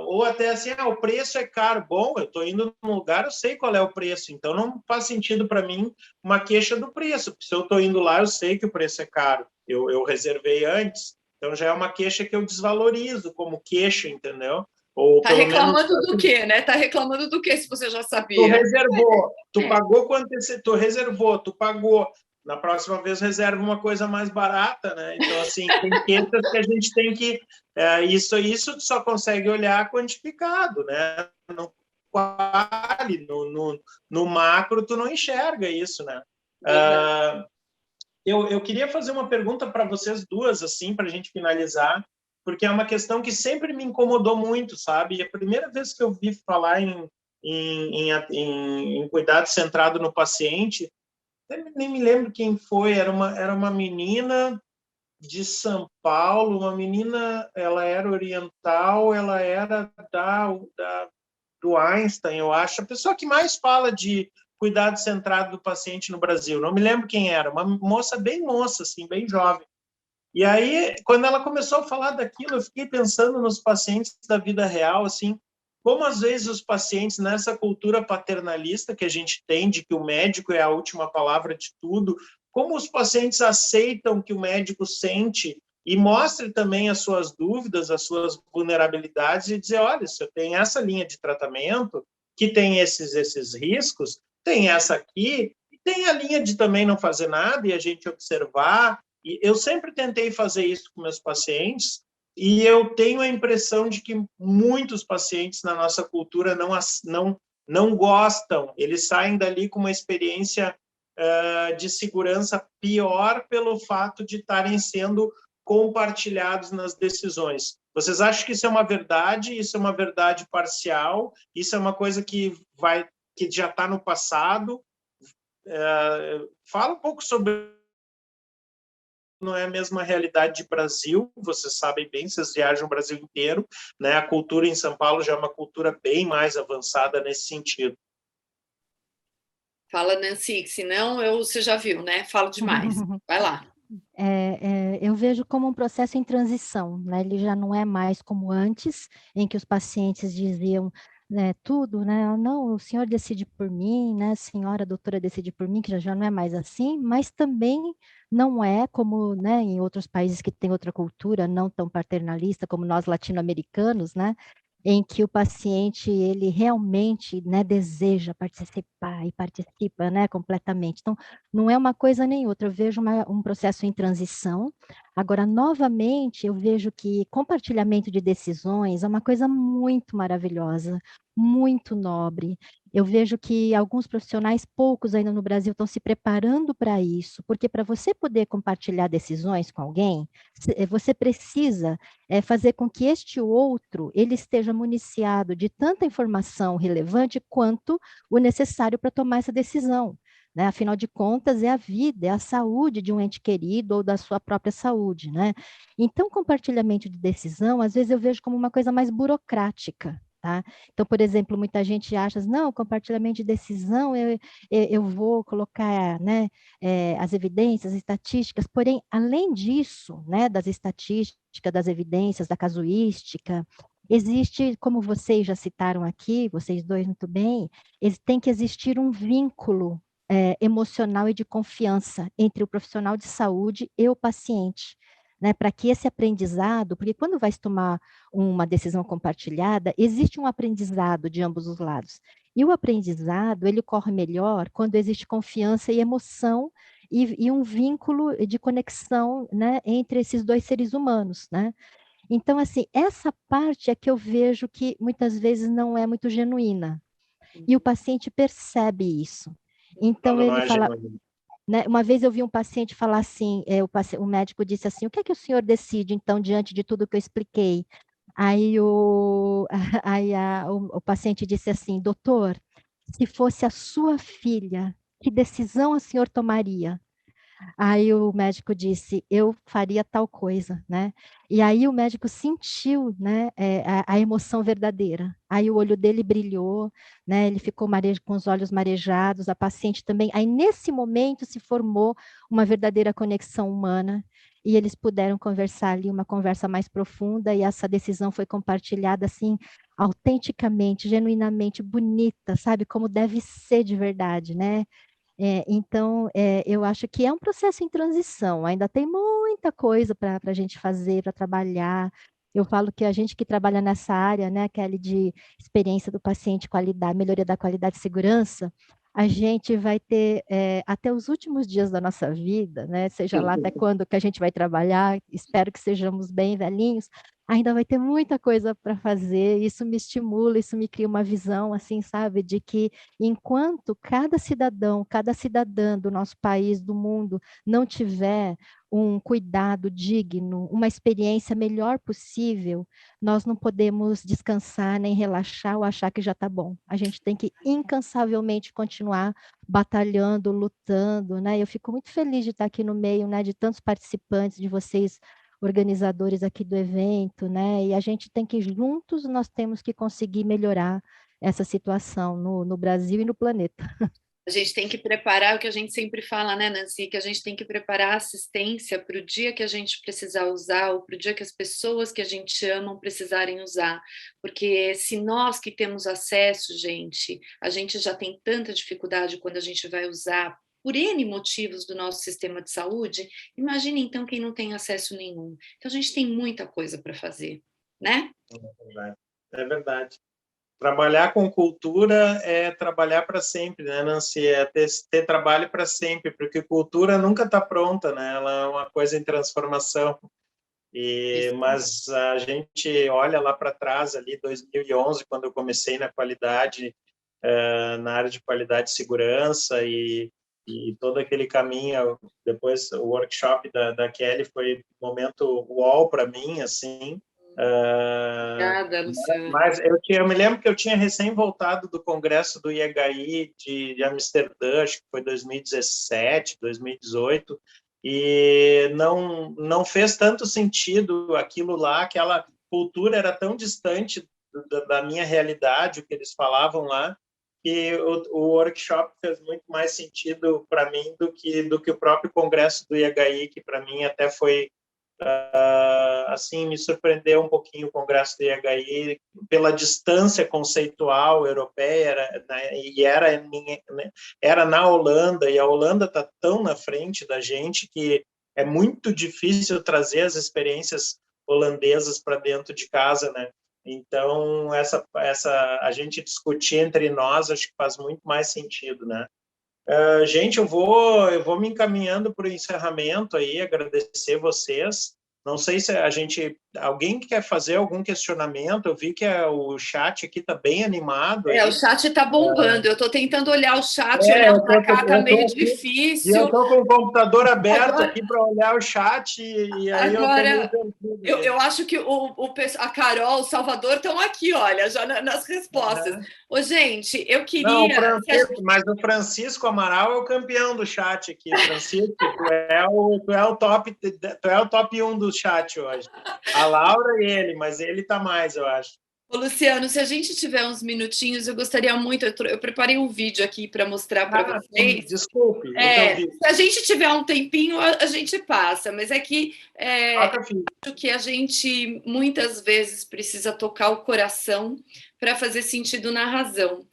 Ou até assim, o preço é caro. Bom, eu estou indo num lugar, eu sei qual é o preço, então não faz sentido para mim uma queixa do preço, porque se eu estou indo lá, eu sei que o preço é caro, eu reservei antes, então já é uma queixa que eu desvalorizo como queixa, entendeu? Ou tá reclamando do quê, né? Tá reclamando do quê, se você já sabia? Tu reservou, tu pagou quanto tu reservou, tu pagou. Na próxima vez reserva uma coisa mais barata, né? Então, assim, tem questões que a gente tem que... isso tu só consegue olhar quantificado, né? No quali, no macro, tu não enxerga isso, né? Eu queria fazer uma pergunta para vocês duas, assim, para a gente finalizar, porque é uma questão que sempre me incomodou muito, sabe? E a primeira vez que eu vi falar em cuidado centrado no paciente, nem me lembro quem foi, era uma menina de São Paulo, uma menina, ela era oriental, ela era do Einstein, eu acho, a pessoa que mais fala de cuidado centrado do paciente no Brasil, não me lembro quem era, uma moça, assim, bem jovem. E aí, quando ela começou a falar daquilo, eu fiquei pensando nos pacientes da vida real, assim, como às vezes os pacientes, nessa cultura paternalista que a gente tem, de que o médico é a última palavra de tudo, como os pacientes aceitam que o médico sente e mostre também as suas dúvidas, as suas vulnerabilidades e dizer, olha, se eu tenho essa linha de tratamento, que tem esses riscos, tem essa aqui, e tem a linha de também não fazer nada e a gente observar. E eu sempre tentei fazer isso com meus pacientes, e eu tenho a impressão de que muitos pacientes na nossa cultura não gostam, eles saem dali com uma experiência de segurança pior pelo fato de estarem sendo compartilhados nas decisões. Vocês acham que isso é uma verdade? Isso é uma verdade parcial? Isso é uma coisa que já está no passado? Fala um pouco sobre... Não é a mesma realidade de Brasil, vocês sabem bem, vocês viajam o Brasil inteiro, né? A cultura em São Paulo já é uma cultura bem mais avançada nesse sentido. Fala, Nancy, senão você já viu, né? Falo demais. Vai lá. Eu vejo como um processo em transição, né? Ele já não é mais como antes, em que os pacientes diziam, né, tudo, né? Não, o senhor decide por mim, né? A senhora, a doutora decide por mim, que já não é mais assim, mas também não é como, né, em outros países que têm outra cultura, não tão paternalista como nós latino-americanos, né? Em que o paciente, ele realmente, né, deseja participar e participa, né, completamente. Então, não é uma coisa nem outra, eu vejo um processo em transição. Agora, novamente, eu vejo que compartilhamento de decisões é uma coisa muito maravilhosa, muito nobre. Eu vejo que alguns profissionais, poucos ainda no Brasil, estão se preparando para isso, porque para você poder compartilhar decisões com alguém, você precisa fazer com que este outro, ele esteja municiado de tanta informação relevante quanto o necessário para tomar essa decisão. né? Afinal de contas, é a vida, é a saúde de um ente querido ou da sua própria saúde, né? Então, compartilhamento de decisão, às vezes eu vejo como uma coisa mais burocrática, tá? Então, por exemplo, muita gente acha, não, compartilhamento de decisão, eu vou colocar, né, as evidências, as estatísticas, porém, além disso, né, das estatísticas, das evidências, da casuística, existe, como vocês já citaram aqui, vocês dois muito bem, tem que existir um vínculo emocional e de confiança entre o profissional de saúde e o paciente, né, para que esse aprendizado, porque quando vai se tomar uma decisão compartilhada, existe um aprendizado de ambos os lados. E o aprendizado, ele ocorre melhor quando existe confiança e emoção e um vínculo de conexão, né, entre esses dois seres humanos, né? Então, assim, essa parte é que eu vejo que muitas vezes não é muito genuína. E o paciente percebe isso. Então, Quando não ele é fala, genuíno. né, uma vez eu vi um paciente falar assim, o médico disse assim, o que é que o senhor decide, então, diante de tudo que eu expliquei? Aí o paciente disse assim, doutor, se fosse a sua filha, que decisão o senhor tomaria? Aí o médico disse, eu faria tal coisa, né? E aí o médico sentiu, né, a emoção verdadeira. Aí o olho dele brilhou, né? Ele ficou com os olhos marejados, a paciente também. Aí nesse momento se formou uma verdadeira conexão humana e eles puderam conversar ali, uma conversa mais profunda e essa decisão foi compartilhada assim, autenticamente, genuinamente bonita, sabe? Como deve ser de verdade, né? Então, eu acho que é um processo em transição, ainda tem muita coisa para a gente fazer, para trabalhar. Eu falo que a gente que trabalha nessa área, né, Kelly, de experiência do paciente, qualidade, melhoria da qualidade e segurança, a gente vai ter até os últimos dias da nossa vida, né, seja lá até quando que a gente vai trabalhar, espero que sejamos bem velhinhos, ainda vai ter muita coisa para fazer, isso me estimula, isso me cria uma visão, assim, sabe, de que enquanto cada cidadão, cada cidadã do nosso país, do mundo, não tiver um cuidado digno, uma experiência melhor possível, nós não podemos descansar nem relaxar ou achar que já está bom. A gente tem que incansavelmente continuar batalhando, lutando, né? Eu fico muito feliz de estar aqui no meio, né, de tantos participantes, de vocês organizadores aqui do evento, né? E a gente tem que juntos nós temos que conseguir melhorar essa situação no Brasil e no planeta. A gente tem que preparar o que a gente sempre fala, né, Nancy? Que a gente tem que preparar a assistência para o dia que a gente precisar usar, ou para o dia que as pessoas que a gente ama precisarem usar. Porque se nós que temos acesso, gente, a gente já tem tanta dificuldade quando a gente vai usar por N motivos do nosso sistema de saúde, imagine então quem não tem acesso nenhum. Então a gente tem muita coisa para fazer, né? É verdade. Trabalhar com cultura é trabalhar para sempre, né, Nancy? É ter trabalho para sempre, porque cultura nunca está pronta, né? Ela é uma coisa em transformação. Mas a gente olha lá para trás, ali 2011, quando eu comecei na qualidade, na área de qualidade e segurança e todo aquele caminho. Depois o workshop da Kelly foi um momento uau para mim, assim. Obrigada, Luciana. Mas eu me lembro que eu tinha recém voltado do congresso do IHI de Amsterdã, acho que foi 2017, 2018, e não fez tanto sentido aquilo lá, aquela cultura era tão distante da minha realidade, o que eles falavam lá, que o workshop fez muito mais sentido para mim do que o próprio congresso do IHI, que para mim até foi assim, me surpreendeu um pouquinho o congresso do IHI pela distância conceitual europeia, né, e era na Holanda, e a Holanda está tão na frente da gente que é muito difícil trazer as experiências holandesas para dentro de casa, né? Então, a gente discutir entre nós, acho que faz muito mais sentido, né? Gente, eu vou me encaminhando para o encerramento aí, agradecer vocês. Não sei se a gente Alguém quer fazer algum questionamento? Eu vi que o chat aqui está bem animado. O chat está bombando. Eu estou tentando olhar o chat, olhar para cá está meio difícil. E eu estou com o computador aberto aqui para olhar o chat e aí agora, eu acho que a Carol, o Salvador estão aqui, olha, já nas respostas. Ô, gente, eu queria... Não, mas o Francisco Amaral é o campeão do chat aqui. Francisco, tu é o top 1 do chat hoje. A Laura e ele, mas ele tá mais, eu acho. Ô, Luciano, se a gente tiver uns minutinhos, eu gostaria muito... Eu preparei um vídeo aqui para mostrar para vocês. Desculpe. Se a gente tiver um tempinho, a gente passa, mas é que acho que a gente muitas vezes precisa tocar o coração para fazer sentido na razão.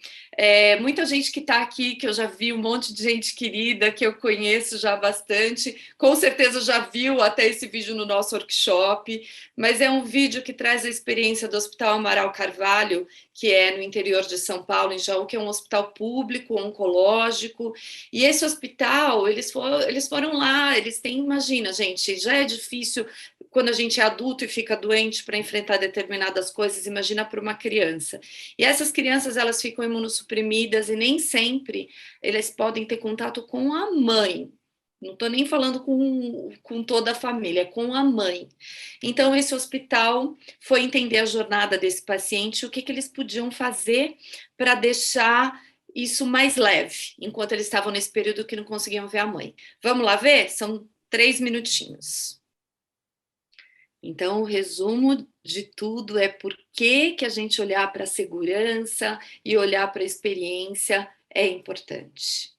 Muita gente que está aqui, que eu já vi, um monte de gente querida, que eu conheço já bastante, com certeza já viu até esse vídeo no nosso workshop, mas é um vídeo que traz a experiência do Hospital Amaral Carvalho, que é no interior de São Paulo, em Jaú, que é um hospital público, oncológico, e esse hospital, eles foram lá, eles têm, imagina, gente, já é difícil quando a gente é adulto e fica doente para enfrentar determinadas coisas, imagina para uma criança. E essas crianças, elas ficam imunossuprimidas e nem sempre eles podem ter contato com a mãe. Não estou nem falando com toda a família, é com a mãe. Então, esse hospital foi entender a jornada desse paciente, o que eles podiam fazer para deixar isso mais leve, enquanto eles estavam nesse período que não conseguiam ver a mãe. Vamos lá ver? São 3 minutinhos. Então, o resumo de tudo é por que a gente olhar para a segurança e olhar para a experiência é importante.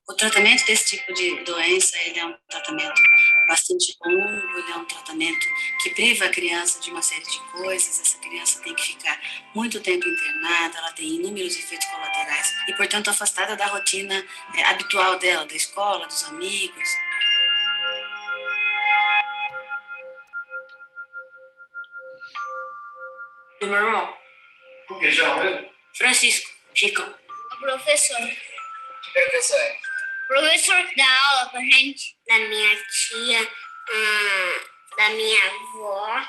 O tratamento desse tipo de doença, ele é um tratamento bastante longo, ele é um tratamento que priva a criança de uma série de coisas, essa criança tem que ficar muito tempo internada, ela tem inúmeros efeitos colaterais e, portanto, afastada da rotina habitual dela, da escola, dos amigos. Do meu irmão. O que chama mesmo? Francisco, Chico. O professor. Que professor é? O professor dá aula pra gente. Da minha tia, da minha avó.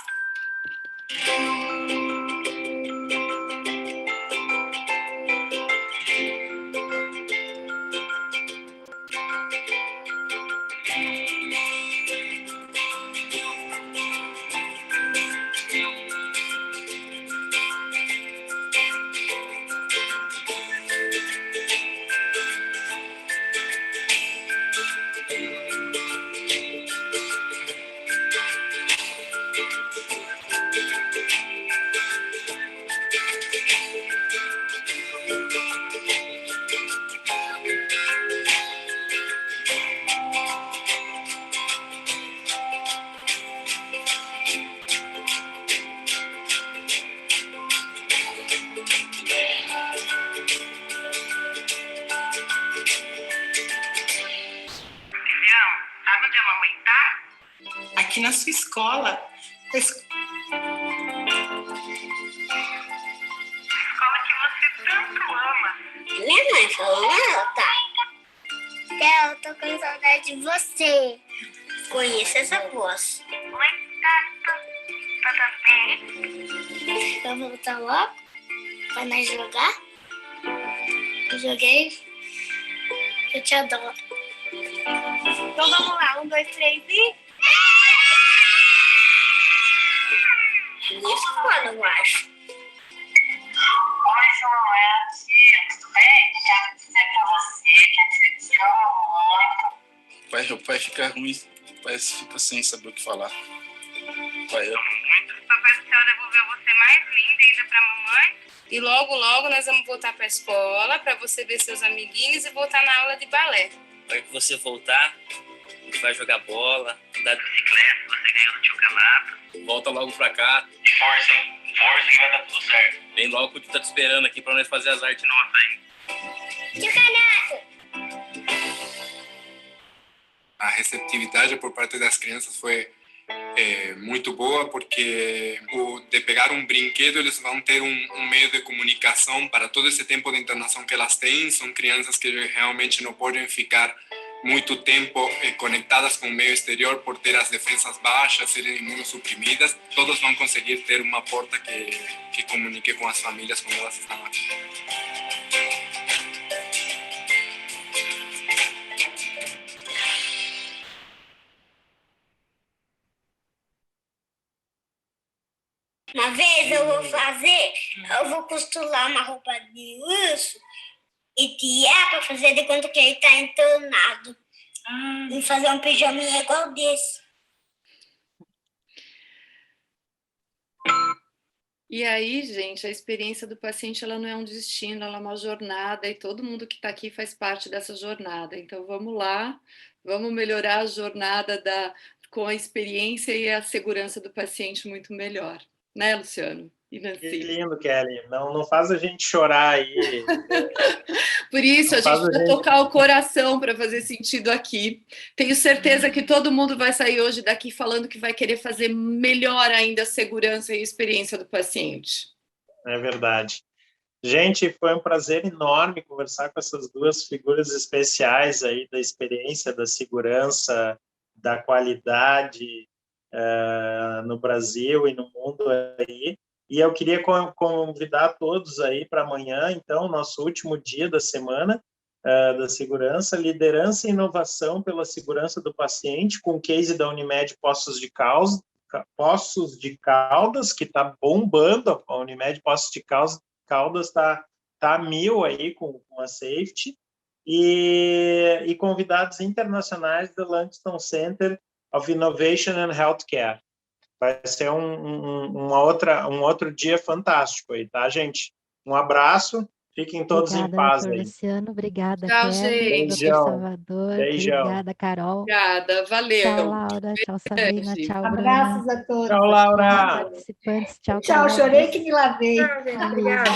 Aqui na sua escola. A escola que você tanto ama. Minha mãe falou, não, tá? Eu tô com saudade de você. Conheço essa voz. Oi, Tato. Tudo bem? Eu vou voltar logo pra nós jogar. Eu joguei. Eu te adoro. Então vamos lá, 1, 2, 3 e... Isso, mano, eu acho. Oi, João, tudo bem? Quero dizer pra você que eu te amo muito. O pai fica ruim, o pai fica sem saber o que falar. Pai, eu amo muito. Papai do céu devolveu você mais linda ainda pra mamãe. E logo, logo nós vamos voltar pra escola pra você ver seus amiguinhos e voltar na aula de balé. Para que você voltar, a gente vai jogar bola, andar de bicicleta, você ganhou do tio Canato. Volta logo pra cá. De força, hein? Força que vai dar tudo certo. Vem logo que o tio tá te esperando aqui pra nós fazer as artes nossas, hein? Tio Canato! A receptividade por parte das crianças foi muito boa, porque de pegar um brinquedo, eles vão ter um meio de comunicação para todo esse tempo de internação que elas têm. São crianças que realmente não podem ficar muito tempo conectadas com o meio exterior por ter as defesas baixas, serem imunossuprimidas. Todos vão conseguir ter uma porta que comunique com as famílias quando elas estão aqui. Uma vez eu vou costurar uma roupa de urso e tirar para fazer de conta que ele está entornado. E fazer um pijaminha igual desse. E aí, gente, a experiência do paciente ela não é um destino, ela é uma jornada e todo mundo que está aqui faz parte dessa jornada. Então, vamos lá, vamos melhorar a jornada com a experiência e a segurança do paciente muito melhor. Né, Luciano? E Nancy? Que lindo, Kelly. Não faz a gente chorar aí. Por isso, a gente vai tocar o coração para fazer sentido aqui. Tenho certeza que todo mundo vai sair hoje daqui falando que vai querer fazer melhor ainda a segurança e a experiência do paciente. É verdade. Gente, foi um prazer enorme conversar com essas duas figuras especiais aí da experiência, da segurança, da qualidade no Brasil e no mundo aí. E eu queria convidar todos aí para amanhã, então, nosso último dia da semana da segurança, liderança e inovação pela segurança do paciente, com o case da Unimed Poços de Caldas, que está bombando. A Unimed Poços de Caldas está 1000 aí com a safety, e convidados internacionais do Langston Center of Innovation and Healthcare. Vai ser um outro dia fantástico aí, tá, gente? Um abraço, fiquem todos em paz aí. Luciano, obrigada, tchau, Kelly, gente. Salvador, Beijão. obrigada, Carol. Obrigada, valeu. Tchau, Laura, tchau, Sabrina, tchau, Bruna. Abraços a todos. Tchau, Laura. Participantes, tchau, Tchau, Carol. chorei que me lavei. Tchau, gente. Obrigada.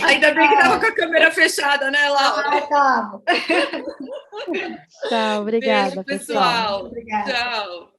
Ainda bem que estava com a câmera fechada, né, Laura? Tava. Tchau, obrigada, Beijo, pessoal. Obrigada. Tchau.